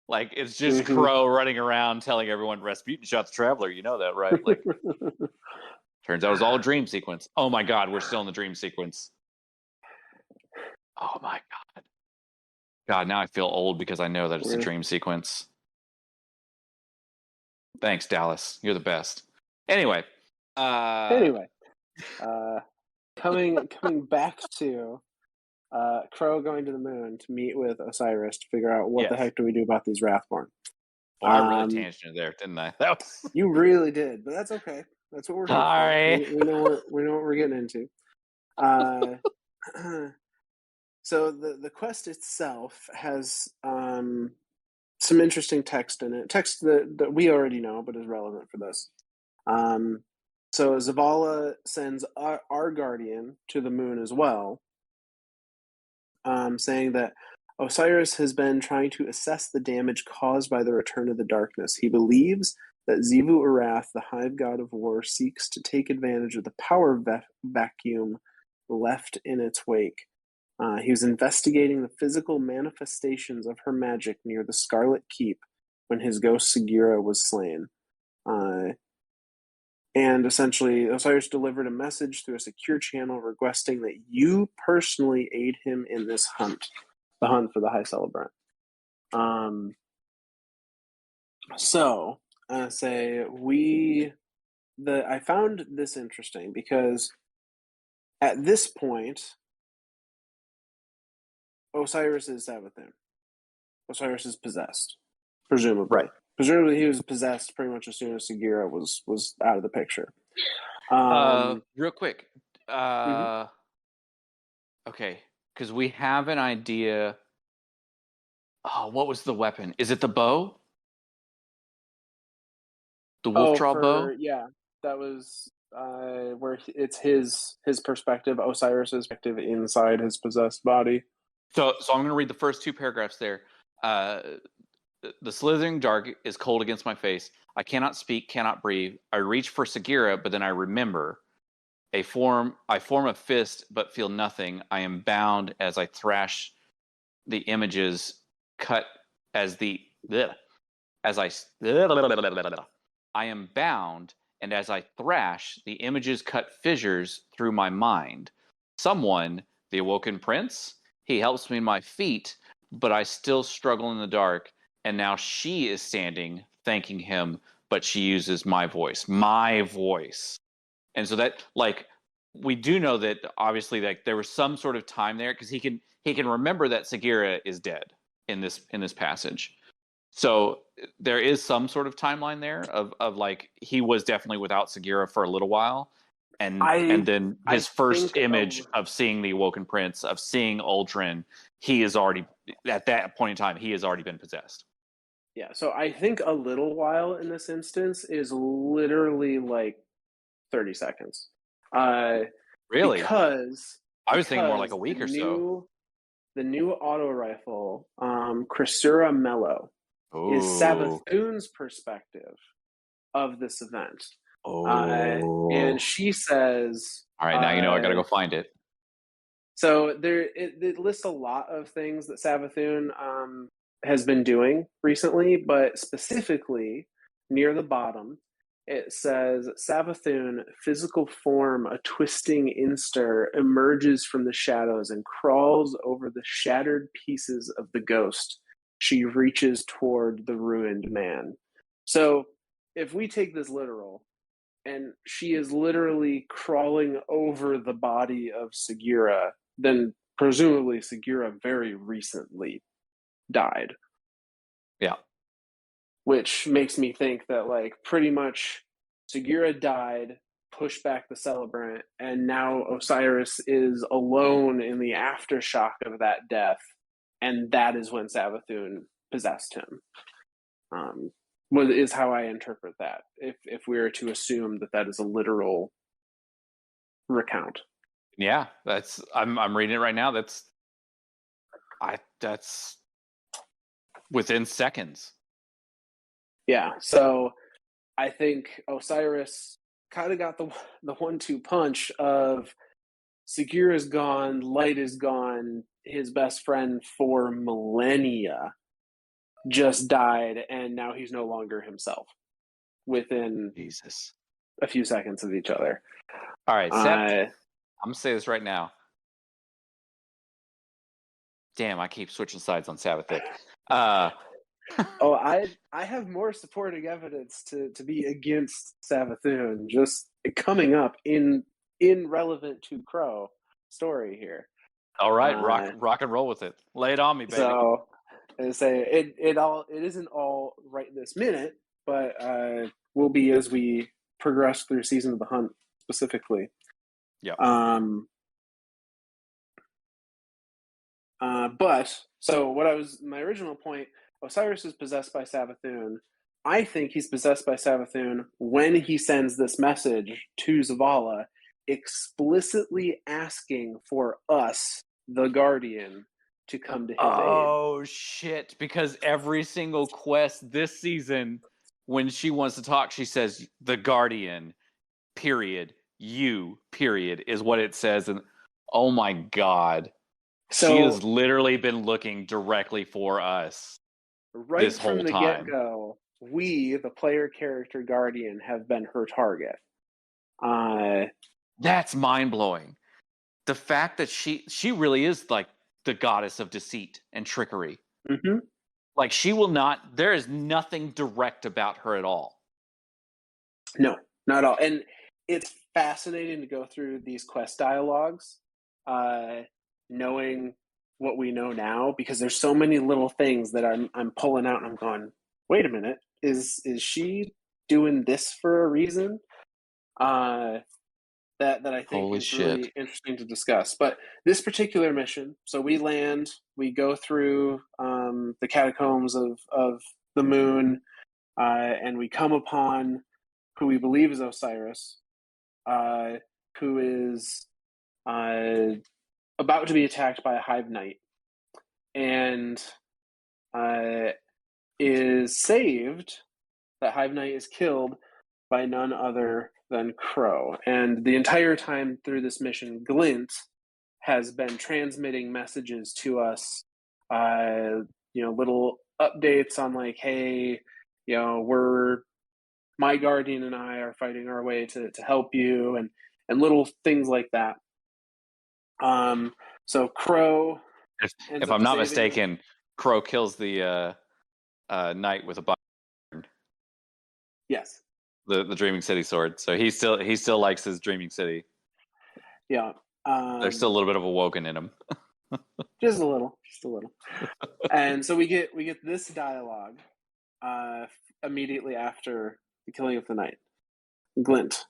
Like, it's just Crow running around telling everyone Rasputin shot the Traveler. You know that, right? Like, turns out it was all a dream sequence. Oh my God, we're still in the dream sequence. Oh my God. God, now I feel old because I know that it's a dream sequence. Thanks, Dallas. You're the best. Anyway. Coming back to Crow going to the moon to meet with Osiris to figure out what the heck do we do about these Wrathborn. Well, I really tangented there, didn't I? You really did, but that's okay. That's what we're here for. We know what we're getting into. So the quest itself has some interesting text in it. Text that we already know, but is relevant for this. So Zavala sends our guardian to the moon as well, saying that Osiris has been trying to assess the damage caused by the return of the darkness. He believes that Xivu Arath, the hive god of war, seeks to take advantage of the power vacuum left in its wake. He was investigating the physical manifestations of her magic near the Scarlet Keep when his ghost Sagira was slain. And essentially, Osiris delivered a message through a secure channel requesting that you personally aid him in this hunt, the hunt for the High Celebrant. I found this interesting because at this point, Osiris is Savathun. Osiris is possessed, presumably. Right. Presumably, he was possessed pretty much as soon as Sagira was out of the picture. Real quick. Mhm. Okay, because we have an idea. Oh, what was the weapon? Is it the bow? The wolf draw bow? That was where it's his perspective, Osiris's perspective inside his possessed body. So I'm going to read the first two paragraphs there. The slithering dark is cold against my face. I cannot speak, cannot breathe. I reach for Sagira, but then I remember. I form a fist, but feel nothing. I am bound as I thrash the images, cut as the as I I am bound, and as I thrash, the images cut fissures through my mind. Someone, the awoken prince, he helps me in my feet, but I still struggle in the dark. And now she is standing, thanking him, but she uses my voice. My voice. And so that, like, we do know that obviously, like, there was some sort of time there because he can remember that Sagira is dead in this passage. So there is some sort of timeline there of like he was definitely without Sagira for a little while, and then I his first think image of seeing the Awoken Prince, of seeing Uldren, he is already at that point in time he has already been possessed. Yeah, so I think a little while in this instance is literally like 30 seconds. Really, Because I was thinking more like a the week or so. new auto rifle, Crisura Mello, is Oh, Savathun's perspective of this event. And oh! she says, All right, now you know I got to go find it. so it lists a lot of things that Savathun has been doing recently, but specifically near the bottom, it says Savathun, physical form, a twisting instar, emerges from the shadows and crawls over the shattered pieces of the ghost. She reaches toward the ruined man. So if we take this literal, and she is literally crawling over the body of Sagira, then presumably Sagira very recently died. Yeah, Which makes me think that like pretty much Sagira died, pushed back the celebrant, and now Osiris is alone in the aftershock of that death, and that is when Savathun possessed him. Is how I interpret that. If we were to assume that that is a literal recount. yeah. I'm reading it right now. That's within seconds. Yeah, so I think Osiris kind of got the 1-2 punch of Sagira is gone, Light is gone, his best friend for millennia just died, and now he's no longer himself within Jesus. a few seconds of each other. All right, Sept. Uh, I'm gonna say this right now. Damn, I keep switching sides on Sabbathic. oh, I have more supporting evidence to be against Savathun just coming up in relevant to Crow story here. All right, rock and roll with it. Lay it on me, baby. So I say it isn't all right this minute, but will be as we progress through Season of the Hunt specifically. Yeah. But so my original point, Osiris is possessed by Savathun. I think he's possessed by Savathun when he sends this message to Zavala, explicitly asking for us, the Guardian, to come to his Oh shit! Because every single quest this season, when she wants to talk, she says the Guardian. Period. You. Period is what it says, and oh my god, So she has literally been looking directly for us. Right this from whole the time. get-go, we, the player character guardian, have been her target. That's mind-blowing. The fact that she really is like the goddess of deceit and trickery. Mm-hmm. Like, she will not, there is nothing direct about her at all. No, not at all. And it's fascinating to go through these quest dialogues, knowing what we know now, because there's so many little things that I'm pulling out and I'm going, wait a minute, is she doing this for a reason? That I think Holy is shit. really interesting to discuss. But this particular mission, so we land, we go through the catacombs of the moon, and we come upon who we believe is Osiris, who is about to be attacked by a hive knight, and is saved. That hive knight is killed by none other than Crow. And the entire time through this mission, Glint has been transmitting messages to us, little updates on like, hey, my guardian and I are fighting our way to help you, and little things like that. So Crow ends If up I'm not saving them. mistaken, Crow kills the knight with a button. Yes. The Dreaming City sword. So he still likes his Dreaming City. Yeah. There's still a little bit of awoken in him. Just a little. And so we get this dialogue immediately after the killing of the knight. Glint,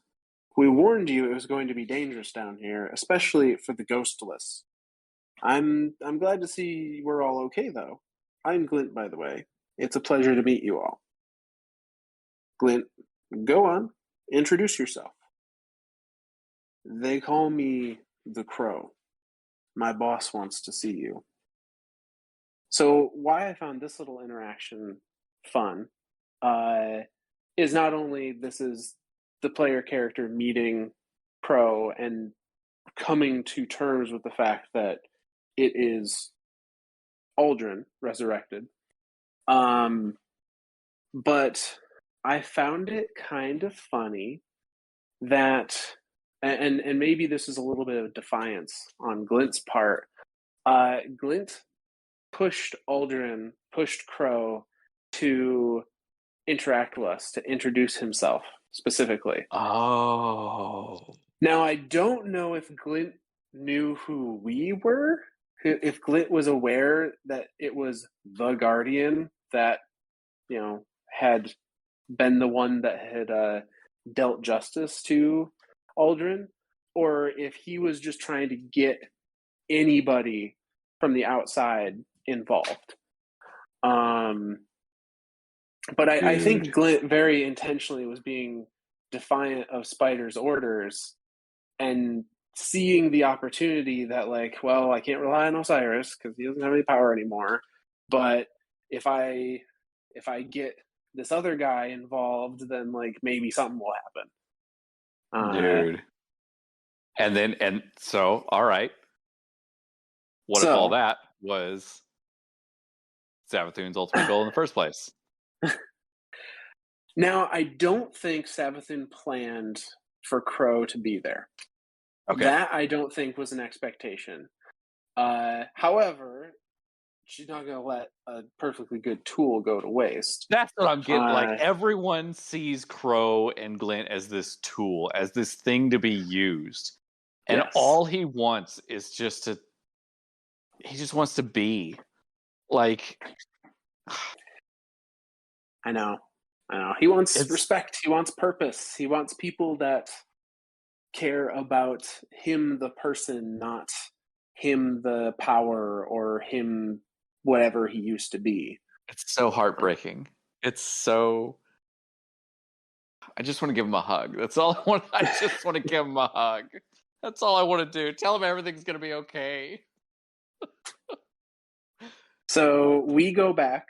we warned you it was going to be dangerous down here, especially for the ghostless. I'm glad to see we're all okay, though. I'm Glint, by the way. It's a pleasure to meet you all. Glint, go on. Introduce yourself. They call me the Crow. My boss wants to see you. So why I found this little interaction fun is not only this is the player character meeting Crow and coming to terms with the fact that it is Aldrin resurrected, but I found it kind of funny that, and maybe this is a little bit of defiance on Glint's part. Glint pushed Crow to interact with us, to introduce himself specifically. Oh. Now, I don't know if Glint knew who we were, if Glint was aware that it was the Guardian that, had been the one that had dealt justice to Aldrin, or if he was just trying to get anybody from the outside involved. But I think Glint very intentionally was being defiant of Spider's orders and seeing the opportunity that, like, well, I can't rely on Osiris because he doesn't have any power anymore. But if I get this other guy involved, then like maybe something will happen. Dude. And so, all right. What if all So that was Savathun's ultimate goal in the first place? now I don't think Savathun planned for Crow to be there. Okay. That I don't think was an expectation. However, she's not going to let a perfectly good tool go to waste. That's what I'm getting. Like, everyone sees Crow and Glint as this tool, as this thing to be used. And yes. all he wants is he just wants to be. Like, I know. He wants respect. He wants purpose. He wants people that care about him, the person, not him, the power, or him, whatever he used to be. It's so heartbreaking. It's so. I just want to give him a hug. That's all I want. I just want to give him a hug. That's all I want to do. Tell him everything's going to be okay. So we go back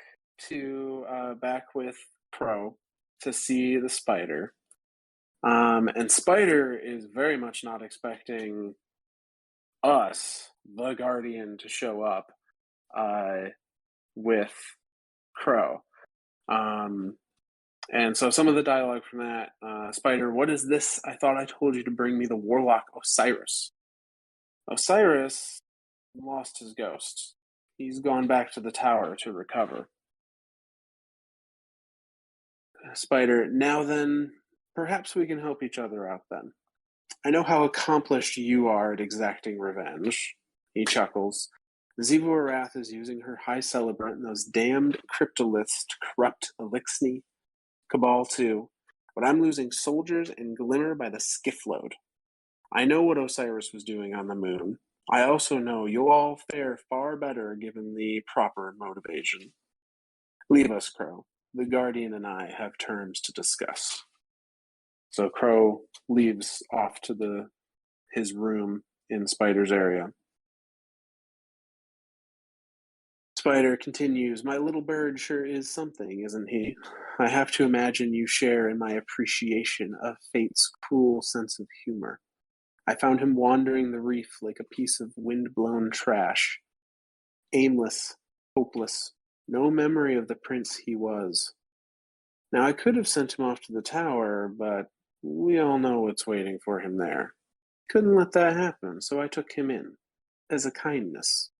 with Crow to see the spider. And Spider is very much not expecting us, the Guardian, to show up with Crow. And so some of the dialogue from that, Spider, what is this? I thought I told you to bring me the warlock Osiris. Osiris lost his ghost. He's gone back to the tower to recover. Spider, now then, perhaps we can help each other out then. I know how accomplished you are at exacting revenge. He chuckles. Zivu Arath is using her high celebrant and those damned cryptoliths to corrupt Elixni, Cabal too. But I'm losing soldiers and Glimmer by the skiffload. I know what Osiris was doing on the moon. I also know you'll all fare far better given the proper motivation. Leave us, Crow. The Guardian and I have terms to discuss. So Crow leaves off to his room in Spider's area. Spider continues, my little bird sure is something, isn't he? I have to imagine you share in my appreciation of fate's cruel sense of humor. I found him wandering the reef like a piece of wind-blown trash. Aimless, hopeless, no memory of the prince he was. Now I could have sent him off to the tower, but we all know what's waiting for him there. Couldn't let that happen, so I took him in, as a kindness.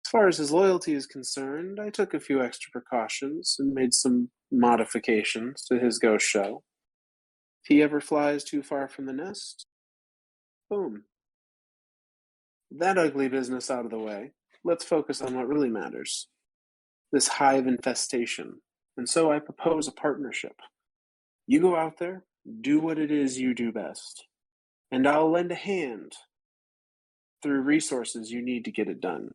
As far as his loyalty is concerned, I took a few extra precautions and made some modifications to his ghost show. If he ever flies too far from the nest, boom. That ugly business out of the way, let's focus on what really matters. This hive infestation. And so I propose a partnership. You go out there, do what it is you do best, and I'll lend a hand through resources you need to get it done.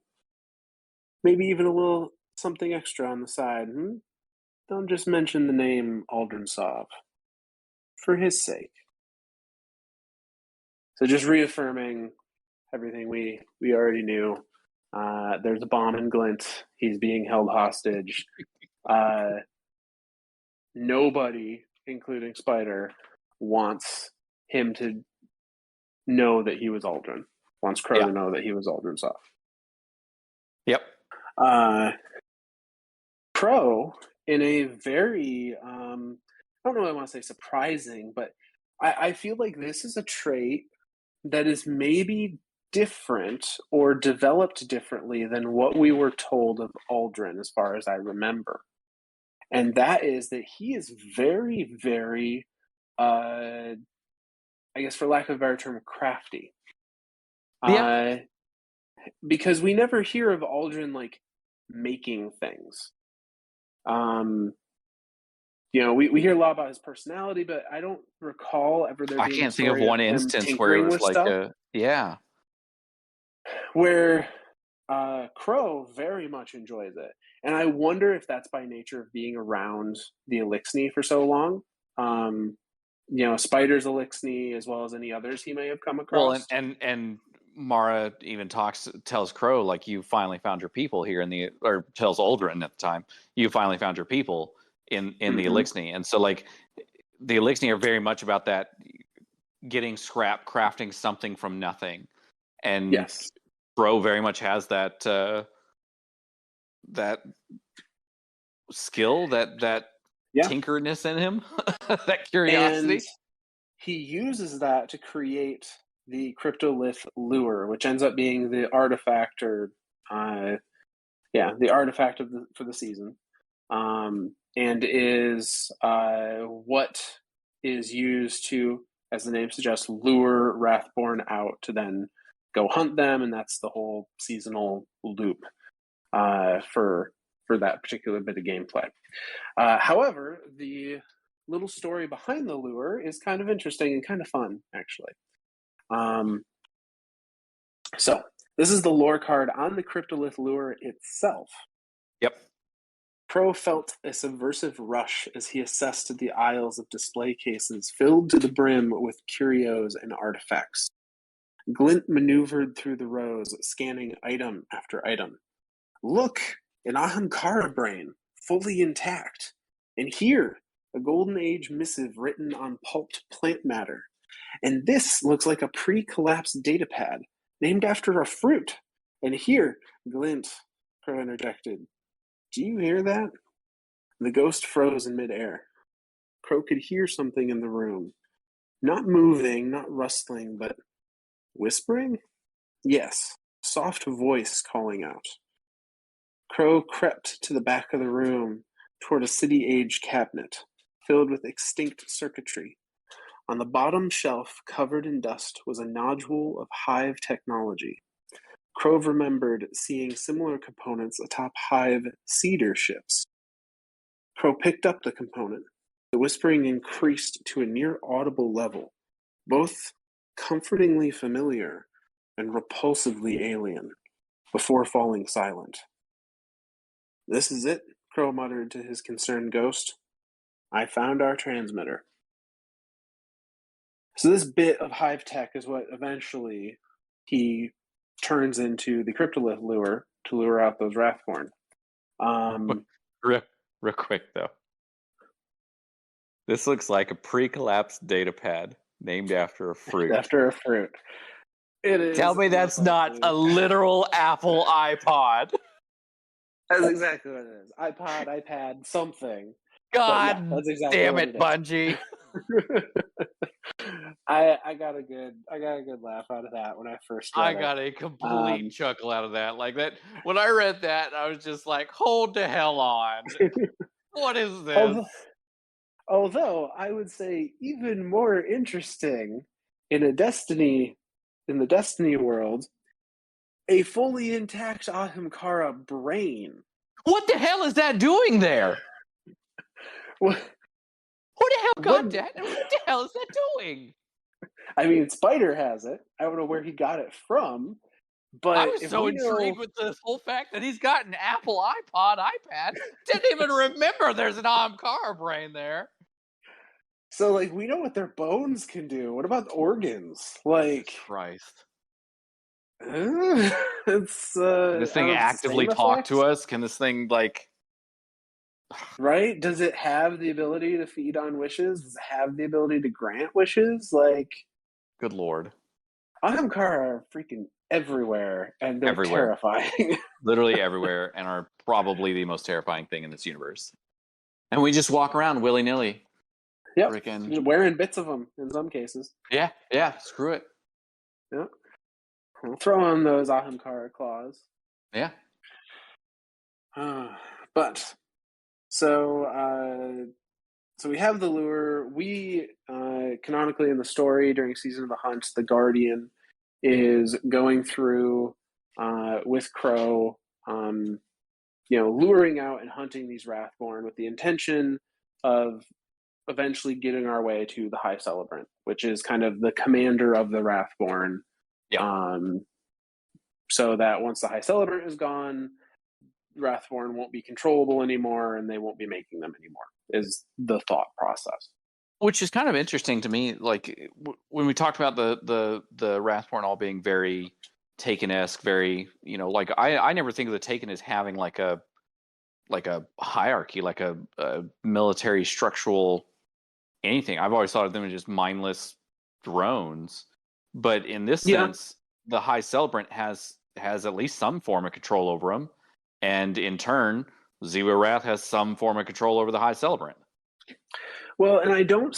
Maybe even a little something extra on the side. Don't just mention the name Aldrin Sov. For his sake. So just reaffirming everything we already knew. There's a bomb in Glint. He's being held hostage. Nobody, including Spider, wants him to know that he was Aldrin. Wants Crow to know that he was Aldrin Sov. Yep. Crow, in a very, I don't know if I want to say surprising, but I feel like this is a trait that is maybe different or developed differently than what we were told of Aldrin, as far as I remember. And that is that he is very, very, I guess for lack of a better term, crafty. Because we never hear of Aldrin, like, making things. We hear a lot about his personality, but I don't recall ever there being I can't a story think of one of him instance where it tinkering was with like stuff. Where Crow very much enjoys it. And I wonder if that's by nature of being around the Elixni for so long. Spider's Elixni as well as any others he may have come across. Well, and Mara even tells Crow, like, you finally found your people here or tells Aldrin at the time, you finally found your people in the Elixni. And so, like, the Elixni are very much about that, getting scrap, crafting something from nothing. And yes. Crow very much has that that skill, that tinkerness in him, that curiosity. And he uses that to create the cryptolith lure, which ends up being the artifact the artifact for the season, and is what is used to, as the name suggests, lure Wrathborn out to then go hunt them, and that's the whole seasonal loop for that particular bit of gameplay. However, the little story behind the lure is kind of interesting and kind of fun, actually. So this is the lore card on the Cryptolith lure itself. Yep. Crow felt a subversive rush as he assessed the aisles of display cases filled to the brim with curios and artifacts. Glint maneuvered through the rows, scanning item after item. Look, an Ahamkara brain, fully intact. And here, a Golden Age missive written on pulped plant matter. And this looks like a pre-collapsed datapad, named after a fruit. And here, Glint, Crow interjected. Do you hear that? The ghost froze in midair. Crow could hear something in the room. Not moving, not rustling, but whispering? Yes, soft voice calling out. Crow crept to the back of the room toward a city-age cabinet filled with extinct circuitry. On the bottom shelf, covered in dust, was a nodule of Hive technology. Crow remembered seeing similar components atop Hive Cedar ships. Crow picked up the component. The whispering increased to a near-audible level, both comfortingly familiar and repulsively alien, before falling silent. "This is it," Crow muttered to his concerned ghost. "I found our transmitter." So this bit of Hive tech is what eventually he turns into the Cryptolith lure to lure out those Wrathborn. Real quick though, this looks like a pre-collapsed data pad named after a fruit. After a fruit. It is. Tell me that's not a literal Apple iPod. That's exactly what it is. iPod, iPad, something. God yeah, that's exactly damn what it, Bungie. I got a good laugh out of that when I first read I it. got a complete chuckle out of that. Like that when I read that, I was just like, hold the hell on. What is this? Although I would say even more interesting in the Destiny world, a fully intact Ahamkara brain. What the hell is that doing there? What? Who the hell got that? And what the hell is that doing? I mean, Spider has it. I don't know where he got it from, but I was so intrigued with this whole fact that he's got an Apple iPad. Didn't even remember there's an Ahamkara brain there. So, like, we know what their bones can do. What about the organs? Like, Jesus Christ. It's Can this thing actively talk to us? Can this thing like right? Does it have the ability to feed on wishes? Does it have the ability to grant wishes? Like, good lord. Ahamkara are freaking everywhere, and they're terrifying. Literally everywhere, and are probably the most terrifying thing in this universe. And we just walk around willy-nilly. Yep. Freaking wearing bits of them in some cases. Yeah, screw it. Yep. We'll throw on those Ahamkara claws. Yeah. But so we have the lure. We canonically in the story during Season of the Hunt, the Guardian is going through with Crow, luring out and hunting these Wrathborn with the intention of eventually getting our way to the High Celebrant, which is kind of the commander of the Wrathborn. Yeah. So that once the High Celebrant is gone, Wrathborn won't be controllable anymore, and they won't be making them anymore, is the thought process. Which is kind of interesting to me. Like when we talked about the Wrathborn all being very Taken-esque, very, like I never think of the Taken as having like a hierarchy, like a military structural anything. I've always thought of them as just mindless drones. But in this sense, the High Celebrant has at least some form of control over them. And in turn, Ziwa Wrath has some form of control over the High Celebrant. Well, and I don't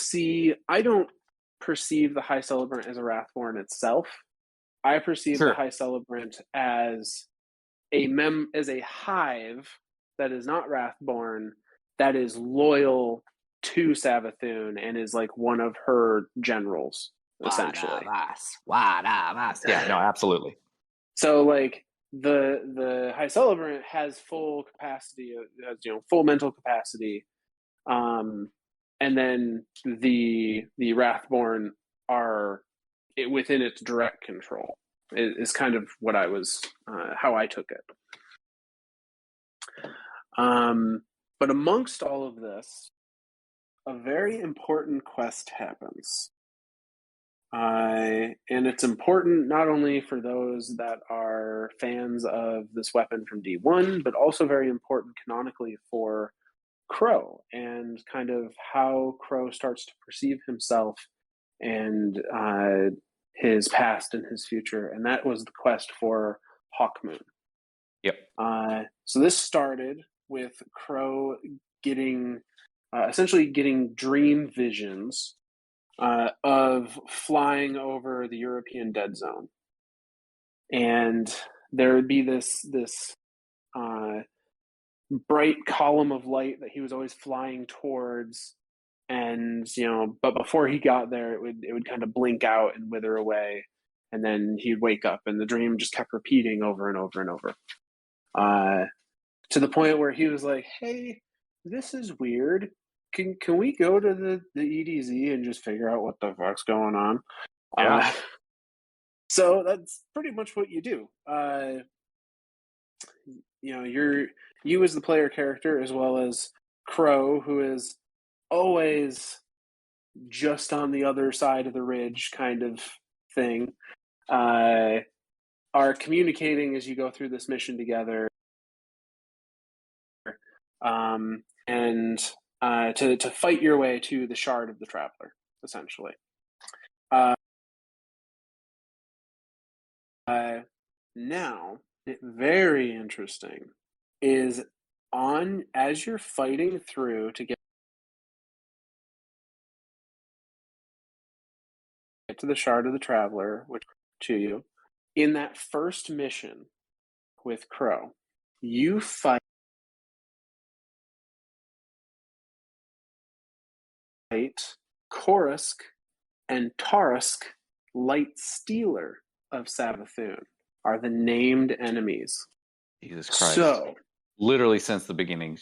perceive the High Celebrant as a Wrathborn itself. I perceive the High Celebrant as a hive that is not Wrathborn, that is loyal to Savathun and is like one of her generals, essentially. Yeah, no, absolutely. So like the High Celebrant has full capacity, full mental capacity, and then the Wrathborn are within its direct control. Is kind of what I was, how I took it. But amongst all of this, a very important quest happens. And it's important not only for those that are fans of this weapon from D1, but also very important canonically for Crow and kind of how Crow starts to perceive himself and his past and his future. And that was the quest for Hawkmoon. Yep. So this started with Crow getting essentially getting dream visions of flying over the European Dead Zone, and there would be this bright column of light that he was always flying towards, and but before he got there, it would kind of blink out and wither away, and then he'd wake up, and the dream just kept repeating over and over and over, to the point where he was like, "Hey, this is weird. Can we go to the EDZ and just figure out what the fuck's going on?" Yeah. So that's pretty much what you do. You as the player character, as well as Crow, who is always just on the other side of the ridge kind of thing, are communicating as you go through this mission together, and to fight your way to the Shard of the Traveler, essentially. Now, very interesting is as you're fighting through to get to the Shard of the Traveler, which to you, in that first mission with Crow, you fight Korusk and Tarusk, Light Stealer of Savathun, are the named enemies. Jesus Christ. So, literally since the beginning,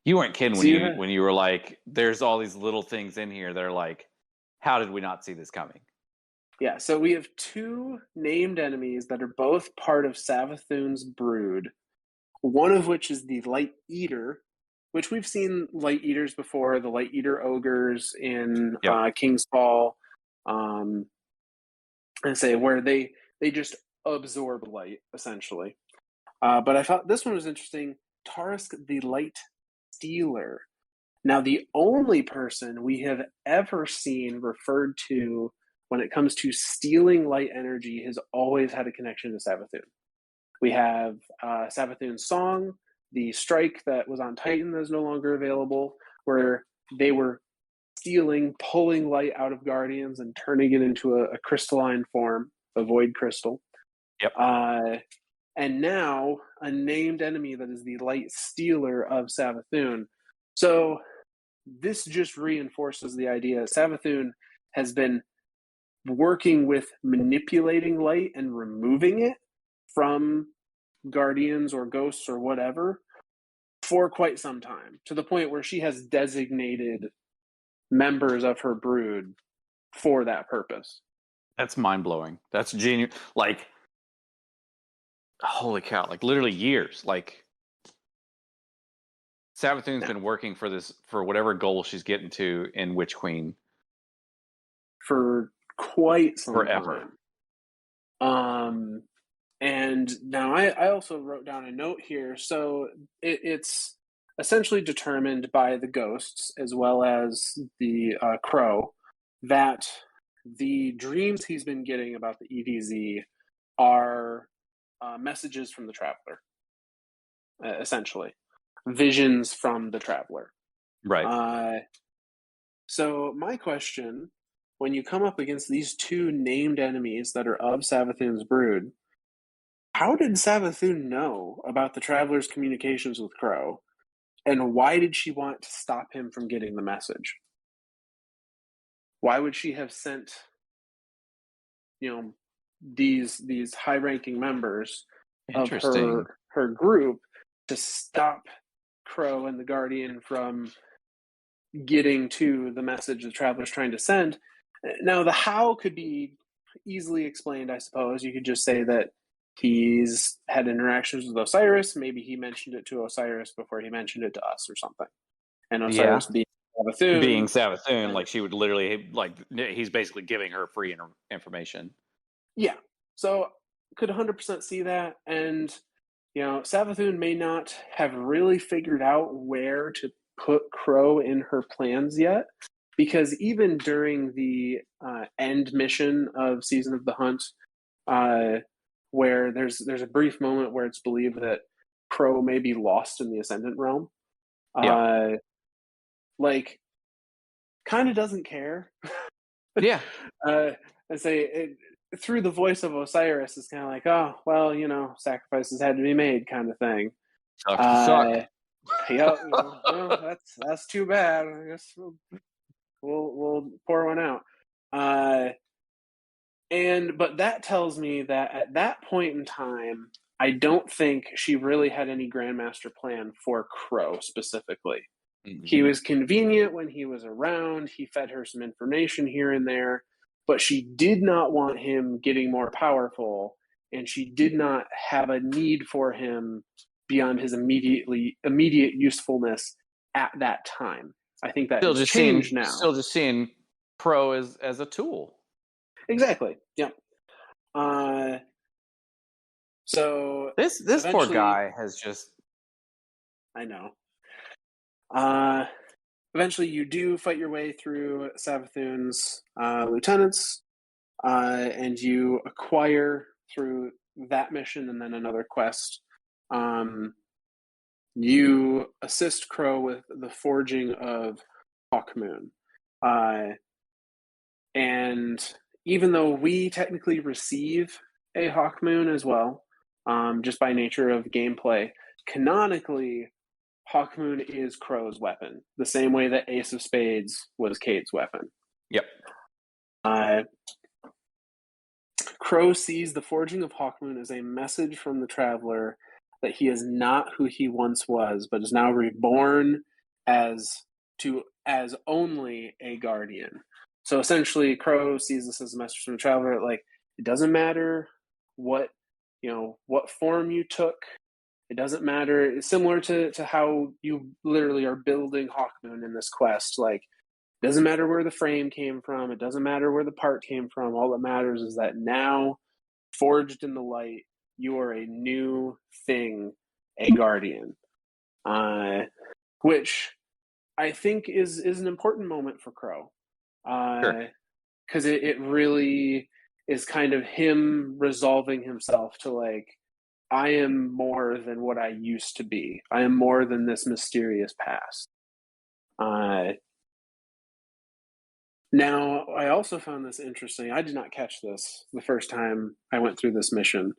you weren't kidding when you were like, there's all these little things in here that are like, how did we not see this coming? Yeah, so we have two named enemies that are both part of Savathun's brood, one of which is the Light Eater, which we've seen Light Eaters before, the Light Eater ogres in King's Fall, and say where they just absorb light, essentially. But I thought this one was interesting, Tarusk the Light Stealer. Now, the only person we have ever seen referred to when it comes to stealing light energy has always had a connection to Savathun. We have Savathun's song, the strike that was on Titan that is no longer available, where they were pulling light out of Guardians and turning it into a crystalline form, a void crystal. Yep. And now a named enemy that is the Light Stealer of Savathun. So this just reinforces the idea that Savathun has been working with manipulating light and removing it from Guardians or ghosts or whatever for quite some time, to the point where she has designated members of her brood for that purpose. That's mind-blowing. That's genius. Like, holy cow, like literally years. Like, Savathun's been working for whatever goal she's getting to in Witch Queen for quite some forever. Time. And now I also wrote down a note here. So it's essentially determined by the ghosts as well as the Crow that the dreams he's been getting about the EDZ are messages from the Traveler, essentially. Visions from the Traveler. Right. So my question, when you come up against these two named enemies that are of Savathun's brood, how did Savathun know about the Traveler's communications with Crow, and why did she want to stop him from getting the message? Why would she have sent, these high-ranking members of her group to stop Crow and the Guardian from getting to the message the Traveler's trying to send? Now, the how could be easily explained, I suppose. You could just say that he's had interactions with Osiris. Maybe he mentioned it to Osiris before he mentioned it to us or something. And Osiris being Savathun. Like she would literally, like, he's basically giving her free information. Yeah. So could 100% see that. And, Savathun may not have really figured out where to put Crow in her plans yet, because even during the end mission of Season of the Hunt, where there's a brief moment where it's believed that Crow may be lost in the Ascendant realm. Yeah. Like, kind of doesn't care. Yeah. I say it, through the voice of Osiris is kind of like, oh well, sacrifices had to be made, kind of thing. Sucks to suck. Yeah, well, that's too bad. I guess we'll pour one out. But that tells me that at that point in time, I don't think she really had any Grandmaster plan for Crow specifically. He was convenient when he was around. He fed her some information here and there, but she did not want him getting more powerful, and she did not have a need for him beyond his immediate usefulness at that time. I think that has changed now. Still just seeing Crow as a tool. Exactly. Yeah. So This poor guy has just. I know. Eventually, you do fight your way through Savathun's lieutenants, and you acquire through that mission and then another quest. You assist Crow with the forging of Hawkmoon. And even though we technically receive a Hawkmoon as well, just by nature of gameplay, canonically, Hawkmoon is Crow's weapon, the same way that Ace of Spades was Cade's weapon. Yep. Crow sees the forging of Hawkmoon as a message from the Traveler that he is not who he once was, but is now reborn as only a guardian. So essentially, Crow sees this as a message from the Traveler. Like, it doesn't matter what form you took. It doesn't matter. It's similar to how you literally are building Hawkmoon in this quest. Like, it doesn't matter where the frame came from. It doesn't matter where the part came from. All that matters is that now, forged in the light, you are a new thing, a guardian. Which I think is an important moment for Crow. Because it really is kind of him resolving himself to, like, I am more than what I used to be. I am more than this mysterious past. Now, I also found this interesting. I did not catch this the first time I went through this mission.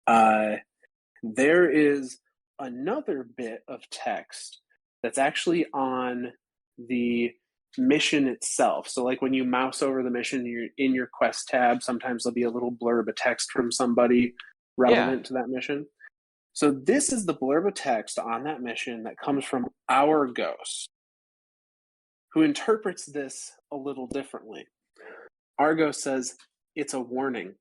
There is another bit of text that's actually on the mission itself. So, like, when you mouse over the mission, you're in your quest tab, sometimes there'll be a little blurb of text from somebody relevant to that mission. So this is the blurb of text on that mission that comes from our ghost, who interprets this a little differently. Our ghost says, it's a warning.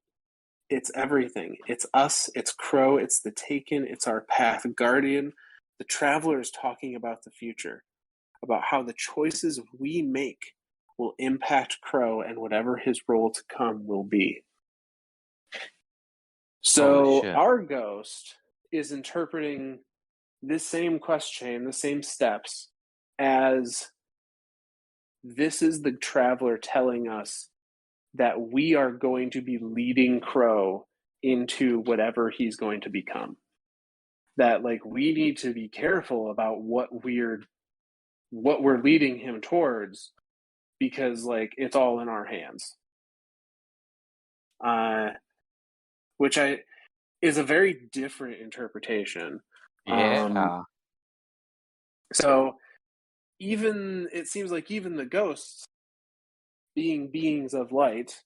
It's everything. It's us, it's Crow, it's the Taken, it's our path. Guardian, the Traveler is talking about the future, about how the choices we make will impact Crow and whatever his role to come will be. So our ghost is interpreting this same quest chain, the same steps, as this is the Traveler telling us that we are going to be leading Crow into whatever he's going to become. That, like, we need to be careful about what we're leading him towards, because, like, it's all in our hands. Which is a very different interpretation. Yeah. So it seems like even the ghosts, being beings of light,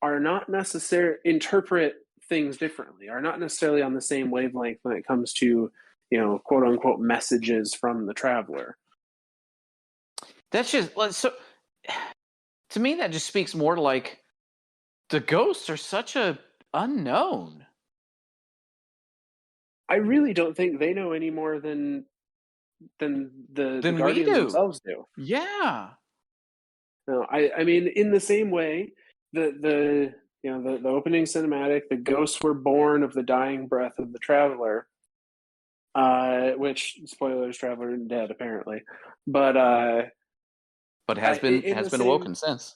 are not necessarily interpret things differently, are not necessarily on the same wavelength when it comes to, quote unquote, messages from the Traveler. That's just so. To me, that just speaks more to, like, the ghosts are such a unknown. I really don't think they know any more than the Guardians themselves do. Yeah. No, I mean, in the same way, the opening cinematic, the ghosts were born of the dying breath of the Traveler, which, spoilers, Traveler dead apparently, but has been awoken since.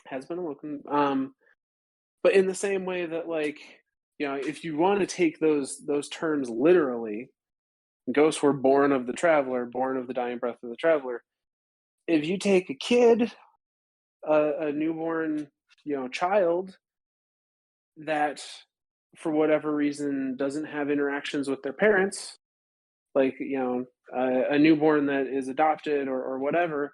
Has been awoken. But in the same way that, like, if you want to take those terms literally, Ghosts were born of the traveler, born of the dying breath of the traveler. If you take a kid, a newborn, child that for whatever reason doesn't have interactions with their parents, like a newborn that is adopted or whatever,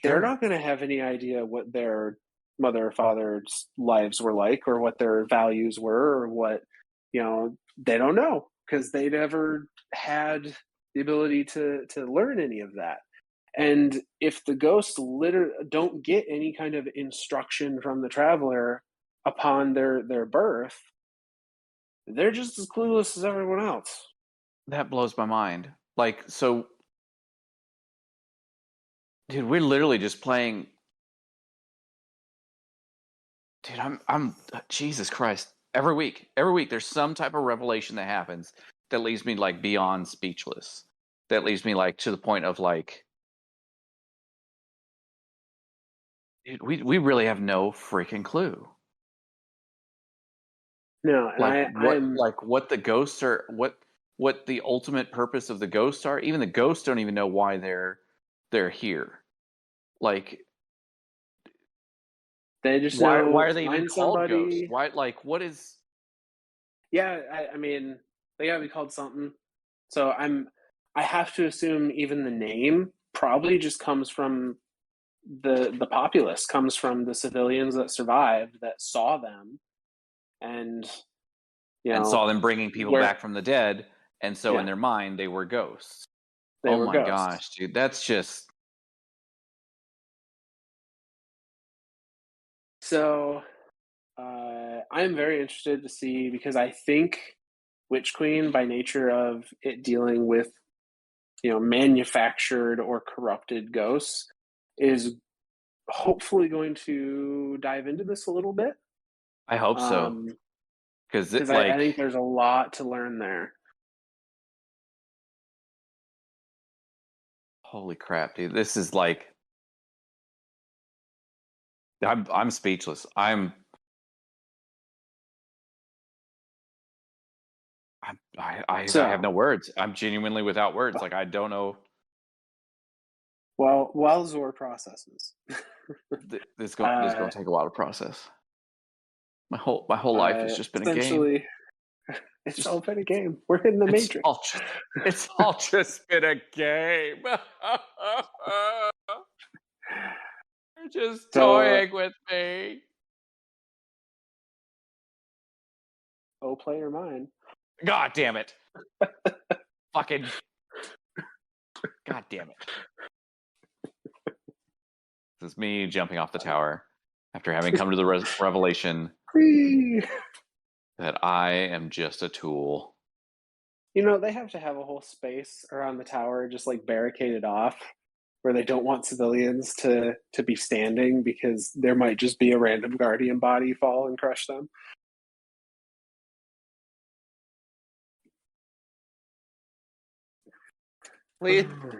they're not going to have any idea what their mother or father's lives were like, or what their values were, or what they don't know, because they never had the ability to learn any of that. And if the ghosts literally don't get any kind of instruction from the traveler upon their birth, they're just as clueless as everyone else. That blows my mind. Like, so, dude, we're literally just playing. Dude, I'm Jesus Christ. Every week, there's some type of revelation that happens that leaves me like beyond speechless. That leaves me like to the point of like, dude, we really have no freaking clue. No, and What the ghosts are, what the ultimate purpose of the ghosts are. Even the ghosts don't even know why they're here. Like, they just why know are they even find called somebody. ghosts? Why, like, what is? Yeah, I mean, they gotta be called something. So I have to assume even the name probably just comes from the populace, comes from the civilians that survived, that saw them, and Saw them bringing people where back from the dead, and so in yeah, their mind they were ghosts. they Oh were my ghosts. gosh, dude, that's just So I'm very interested to see, because I think Witch Queen, by nature of it dealing with manufactured or corrupted ghosts, is hopefully going to dive into this a little bit. I hope so, because Because it I think like there's a lot to learn there. holy crap, dude, this is like I'm speechless. I have So, no words. I'm genuinely without words. Like I don't know. well, while Zor processes, This uh, going to take a lot of process. My whole life has just been a game. essentially, it's Just all been a game. We're in the Matrix. it's all just been a game. You're just So, toying with me. oh, play or mine. God damn it. Fucking God damn it. This is me jumping off the tower after having come to the revelation that I am just a tool. They have to have a whole space around the tower just like barricaded off, where they don't want civilians to be standing, because there might just be a random guardian body fall and crush them.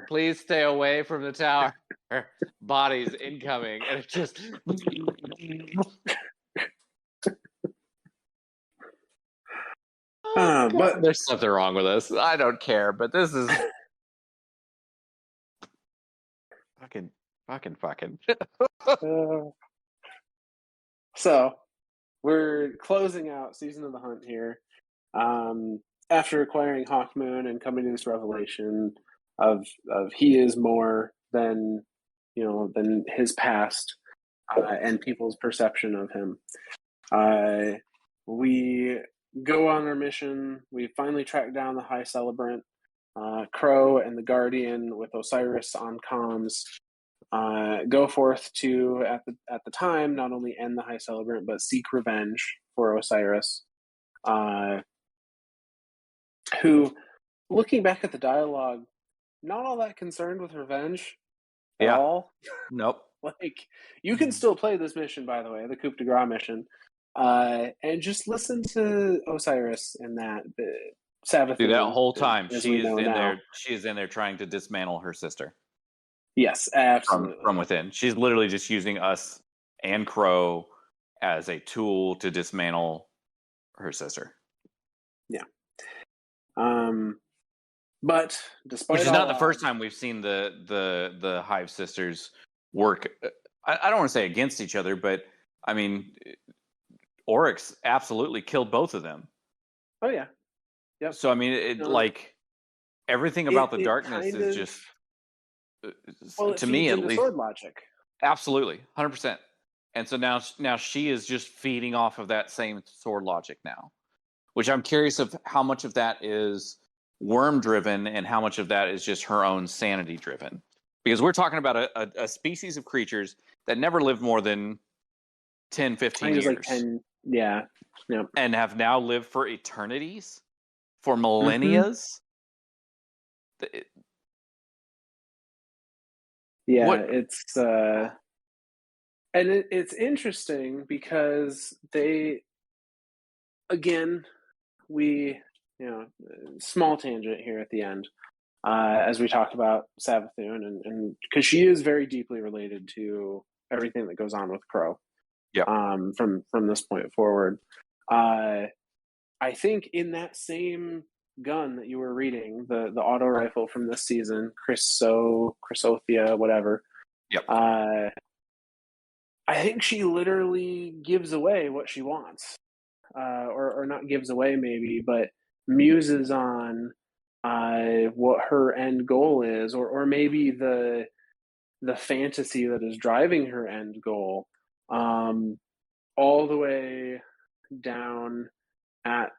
Please stay away from the tower. Bodies incoming, and it just But there's something wrong with us. I don't care, but this is fucking. so we're closing out Season of the Hunt here. After acquiring Hawkmoon and coming to this revelation of he is more than than his past, and people's perception of him. We go on our mission. We finally track down the High Celebrant, Crow, and the Guardian with Osiris on comms. Go forth to at the time not only end the High Celebrant but seek revenge for Osiris, who, looking back at the dialogue, not all that concerned with revenge at Yeah. all. Nope. Like, you can still play this mission, by the way, the Coup de Grace mission, and just listen to Osiris in that. Savathun, Dude, that whole time as she we is know in now. there. She is in there trying to dismantle her sister Yes, absolutely. from within. She's literally just using us and Crow as a tool to dismantle her sister. Yeah. But despite Which is all not the first odds, time we've seen the Hive sisters work. I don't want to say against each other, but I mean, Oryx absolutely killed both of them. oh yeah, yep. So I mean, it No, like everything about the it darkness kind is of, just, well, it to me feeds at into least, sword logic. absolutely 100%. And so now she is just feeding off of that same sword logic now, which I'm curious of how much of that is worm driven and how much of that is just her own sanity driven. Because we're talking about a species of creatures that never lived more than 10, I 15 think it was like years 10. Yeah. Yep. and have now lived for eternities, for Mm-hmm. millennias. Yeah, What? it's and it's interesting because they, again, we, small tangent here at the end, as we talked about Savathun, and because she is very deeply related to everything that goes on with Crow, Yeah. from this point forward. Uh, I think in that same gun that you were reading, the auto rifle from this season, Chrysothea, whatever. Yep. I think she literally gives away what she wants, or not gives away maybe, but muses on what her end goal is, or maybe the fantasy that is driving her end goal, all the way down at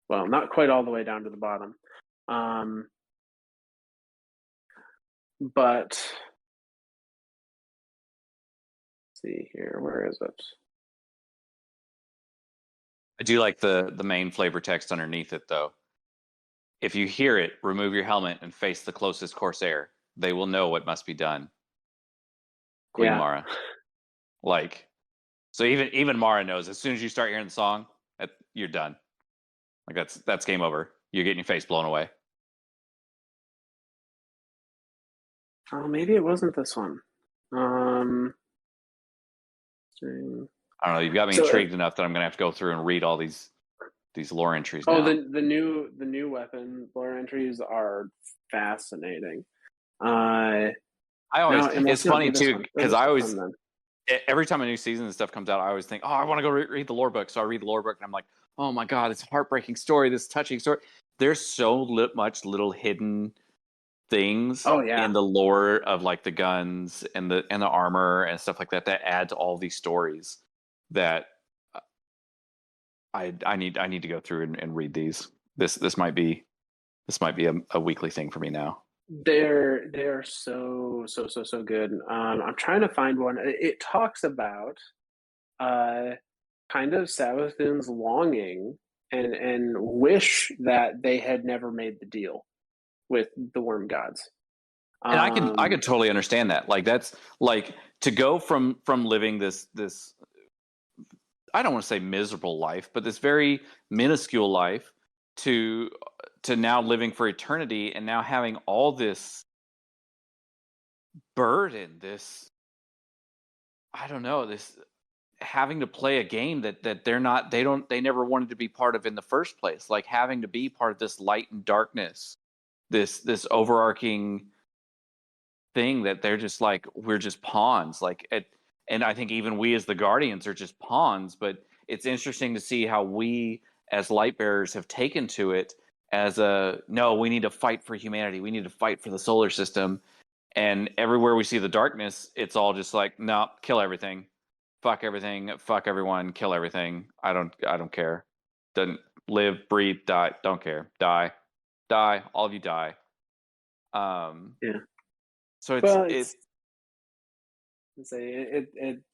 well, not quite all the way down to the bottom, but let's see here, where is it? I do like the main flavor text underneath it, though. If you hear it, remove your helmet and face the closest corsair. They will know what must be done. Queen Yeah. Mara. Like, so even Mara knows as soon as you start hearing the song, you're done. Like that's game over. You're getting your face blown away. Oh, maybe it wasn't this one. Um, I don't know. You've got me so intrigued enough that I'm gonna have to go through and read all these lore entries oh, now. the new weapon lore entries are fascinating. Uh, no, it It's must not be funny this too one. Where because was I it always, from then? every time a new season and stuff comes out, I always think, oh, I want to go read the lore book. So I read the lore book and I'm like, oh my god, it's a heartbreaking story, this touching story. There's so much little hidden things Oh yeah, in the lore of like the guns and the armor and stuff like that that add to all these stories that I need to go through and read these. This might be a weekly thing for me now. they're so good. I'm trying to find one. It talks about uh kind of Savathun's longing and wish that they had never made the deal with the worm gods. And I could Um, totally understand that. Like that's like to go from living this I don't want to say miserable life, but this very minuscule life to now living for eternity and now having all this burden, this I don't know, this having to play a game that they never wanted to be part of in the first place, like having to be part of this light and darkness, this overarching thing that they're just like we're just pawns like it. And I think even we as the guardians are just pawns, but it's interesting to see how we as light bearers have taken to it as a no, we need to fight for humanity, we need to fight for the solar system. And everywhere we see the darkness, it's all just like no, kill everything, fuck everyone, kill everything. I don't care. Doesn't live, breathe, die, don't care. Die, all of you die. um yeah. so Well, it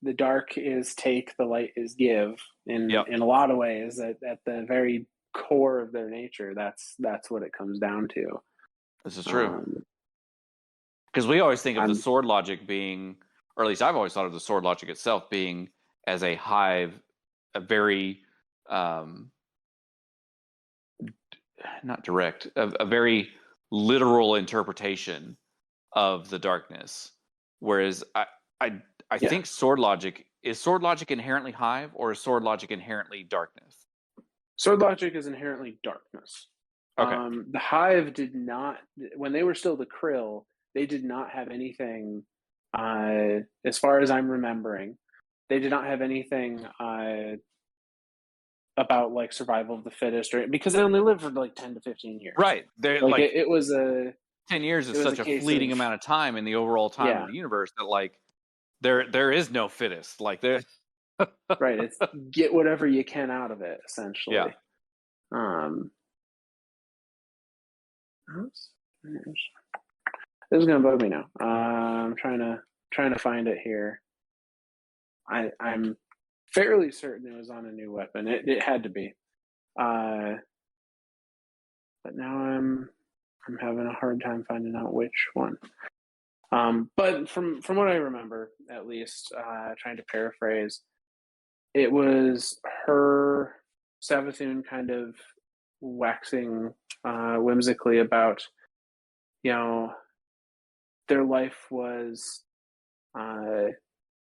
the dark is take, the light is give. yep, In a lot of ways, at the very core of their nature, that's what it comes down to. this is true. Um, Because we always think of the I'm sword logic being, or at least I've always thought of the sword logic itself being as a hive, a very, um, not direct, a very literal interpretation of the darkness. Whereas I, I yeah. think sword logic inherently hive or is sword logic inherently darkness? Sword logic is inherently darkness. Okay. The Hive did not, when they were still the Krill, they did not have anything, as far as I'm remembering, they did not have anything about like survival of the fittest, or because they only lived for like 10 to 15 years. Right. They're Like like it was a 10 years it is was a such a case fleeting of, amount of time in the overall time of yeah, the universe that like there is no fittest. Like there right. It's get whatever you can out of it, essentially. Yeah. Oops. This is gonna bug me now. I'm trying to find it here. I'm fairly certain it was on a new weapon. It had to be. But now I'm having a hard time finding out which one. But from what I remember, at least, trying to paraphrase, it was her Savathun kind of waxing whimsically about, their life was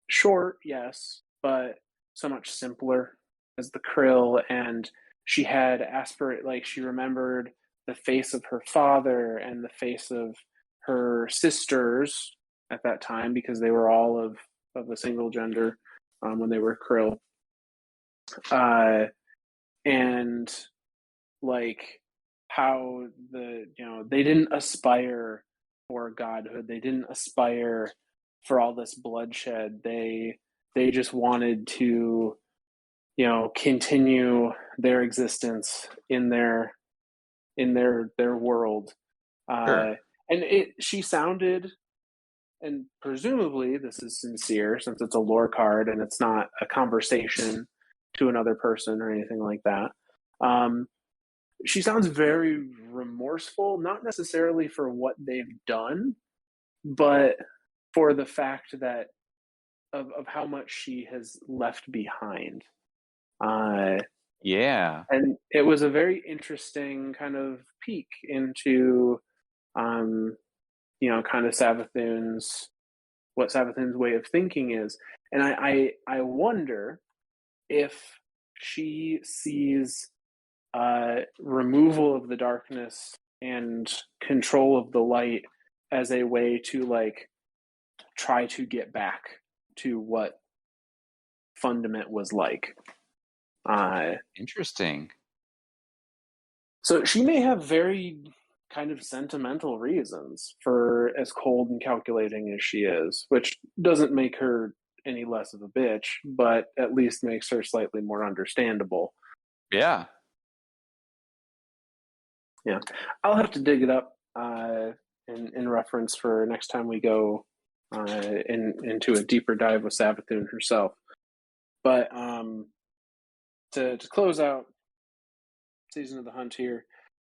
short, yes, but so much simpler as the Krill, and she had like she remembered the face of her father and the face of her sisters at that time, because they were all of a single gender when they were Krill, and like how they didn't aspire for godhood, they didn't aspire for all this bloodshed, they just wanted to continue their existence in their world, Sure. and she sounded, and presumably this is sincere since it's a lore card and it's not a conversation to another person or anything like that. She sounds very remorseful, not necessarily for what they've done, but for the fact that of how much she has left behind. Yeah. And it was a very interesting kind of peek into, kind of what Savathun's way of thinking is. And I wonder if she sees removal of the darkness and control of the light as a way to like try to get back to what Fundament was like. Interesting. So she may have very kind of sentimental reasons for as cold and calculating as she is, which doesn't make her any less of a bitch, but at least makes her slightly more understandable. Yeah. Yeah, I'll have to dig it up in reference for next time we go into a deeper dive with Savathun herself. But to close out Season of the Hunt here,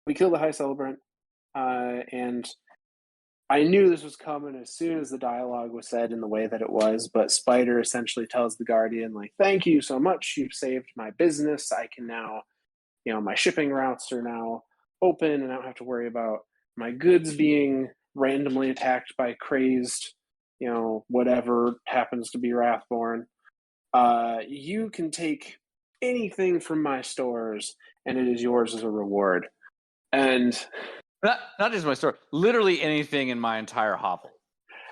we kill the High Celebrant, and I knew this was coming as soon as the dialogue was said in the way that it was, but Spider essentially tells the Guardian, like, thank you so much, you've saved my business, I can now, my shipping routes are now open, and I don't have to worry about my goods being randomly attacked by crazed, whatever happens to be Wrathborn. You can take anything from my stores, and it is yours as a reward. And Not just my store. Literally anything in my entire hovel.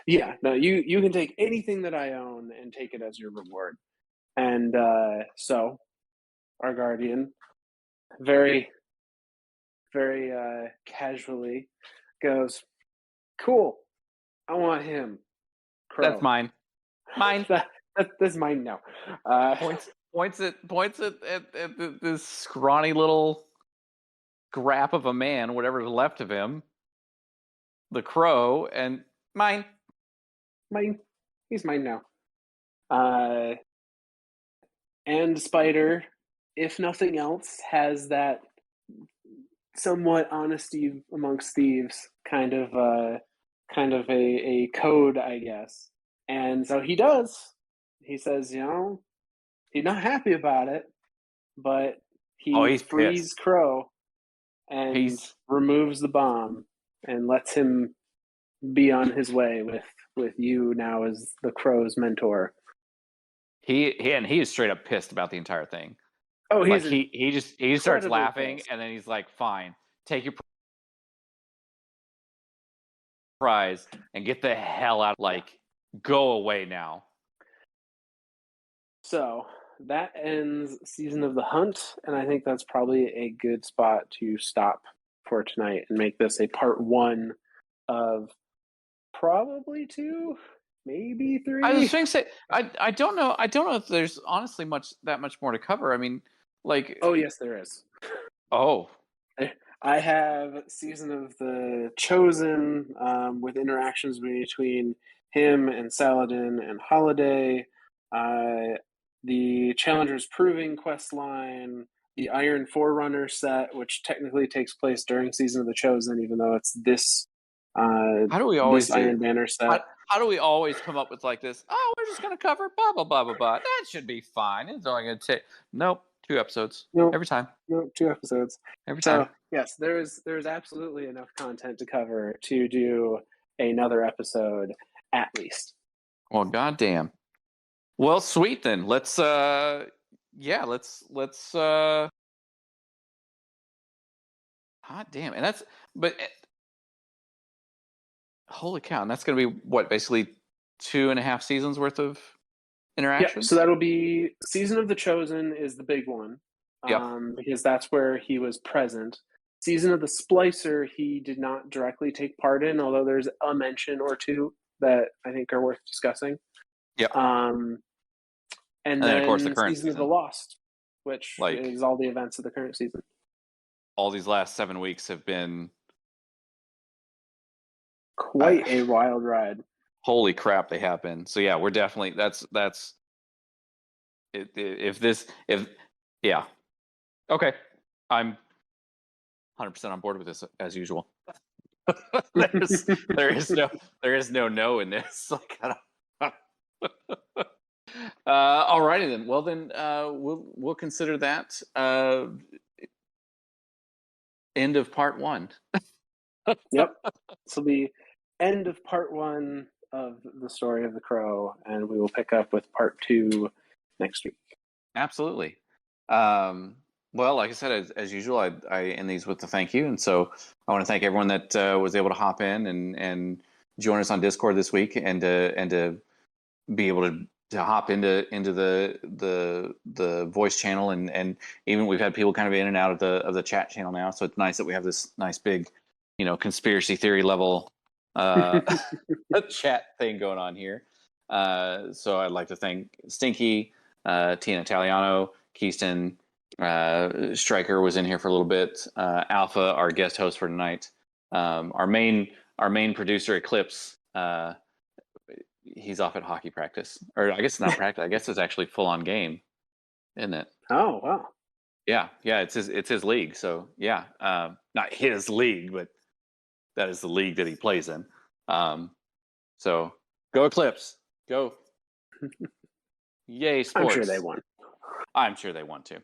yeah, no, you can take anything that I own and take it as your reward. And so our Guardian, very, very casually goes, cool, I want him. Crow. That's mine. Mine. That's mine now. Points at this scrawny little scrap of a man, whatever's left of him. The crow, and mine. Mine. He's mine now. And Spider, if nothing else, has that somewhat honesty amongst thieves kind of a code, I guess. And so he does. He says, he's not happy about it, but he He's frees pissed. Crow and removes the bomb and lets him be on his way with you now as the Crow's mentor. He is straight up pissed about the entire thing. Oh, he's like he starts laughing pissed. and then he's like, fine, take your prize and get the hell out. Like, go away now. So that ends Season of the Hunt, and I think that's probably a good spot to stop for tonight and make this a part 1 of probably 2, maybe 3. I was going to say, I don't know. I don't know if there's honestly that much more to cover. I mean, like, Oh, yes, there is. oh, I have Season of the Chosen, with interactions between him and Saladin and Holiday, the Challengers Proving quest line, the Iron Forerunner set, which technically takes place during Season of the Chosen, even though it's this how do we always Iron Banner set. How do we always come up with like this? Oh, we're just going to cover blah, blah, blah, blah, blah. That should be fine. It's only going to take. Nope. 2 episodes. Nope. Every time. Nope, 2 episodes. Every So, time. yes, there's absolutely enough content to cover to do another episode at least. Well, goddamn. Well, sweet then. Let's God damn. And holy cow. And that's going to be what, basically 2.5 seasons worth of interactions? Yeah, so that'll be Season of the Chosen is the big one. Yep. Because that's where he was present. Season of the Splicer, he did not directly take part in, although there's a mention or two that I think are worth discussing. Yep. And then, of course, the current season of the Lost, which is all the events of the current season. All these last 7 weeks have been quite a wild ride. Holy crap, they have been. So yeah, we're definitely yeah. Okay. I'm 100% on board with this as usual. there is no in this. Like, alrighty then. Well then, we'll consider that end of part 1. Yep. This will be end of part 1 of the story of the Crow, and we will pick up with part 2 next week. Absolutely. Well, like I said, as usual, I end these with a thank you, and so I want to thank everyone that was able to hop in and join us on Discord this week, and to be able to hop into the voice channel, and even we've had people kind of in and out of the chat channel now, so it's nice that we have this nice big, conspiracy theory level chat thing going on here. So I'd like to thank Stinky, Tina Italiano, Keyston, Stryker was in here for a little bit. Alpha, our guest host for tonight. Our main producer, Eclipse. He's off at hockey practice, or I guess it's not practice. I guess it's actually full on game, isn't it? Oh wow! Yeah. It's his league. So yeah, not his league, but that is the league that he plays in. So go Eclipse, go! Yay, sports! I'm sure they won. I'm sure they want to.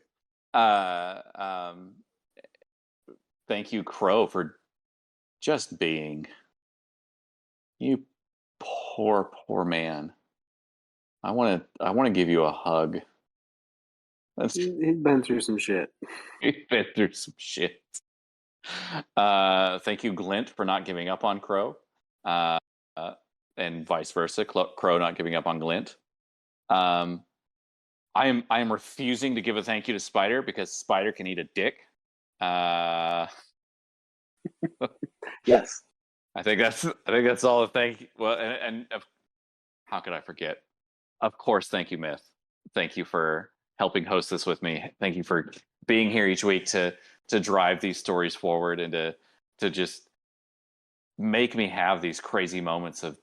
Thank you, Crow, for just being you. Poor man. I want to give you a hug. He's been through some shit. He's been through some shit. Thank you, Glint, for not giving up on Crow, and vice versa. Crow not giving up on Glint. I am refusing to give a thank you to Spider because Spider can eat a dick. Yes. I think that's all. Well, and how could I forget? Of course, thank you, Myth. Thank you for helping host this with me. Thank you for being here each week to drive these stories forward and to just make me have these crazy moments of,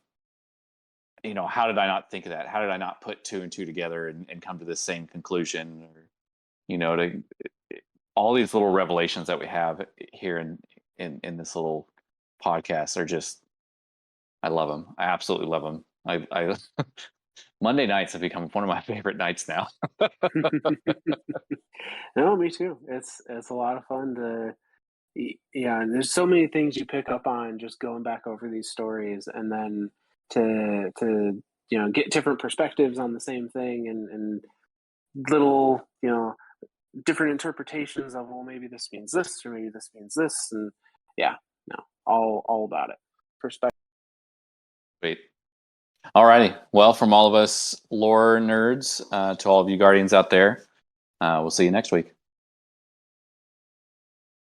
how did I not think of that? How did I not put 2 and 2 together and come to the same conclusion? Or, all these little revelations that we have here in this little podcast are just, I love them. I absolutely love them. I Monday nights have become one of my favorite nights now. No, me too. It's a lot of fun to, and there's so many things you pick up on just going back over these stories, and then to get different perspectives on the same thing, and little different interpretations of, well, maybe this means this, or maybe this means this, and yeah, no, all about it. Perspective. Great. Alrighty. Well, from all of us lore nerds to all of you Guardians out there, we'll see you next week.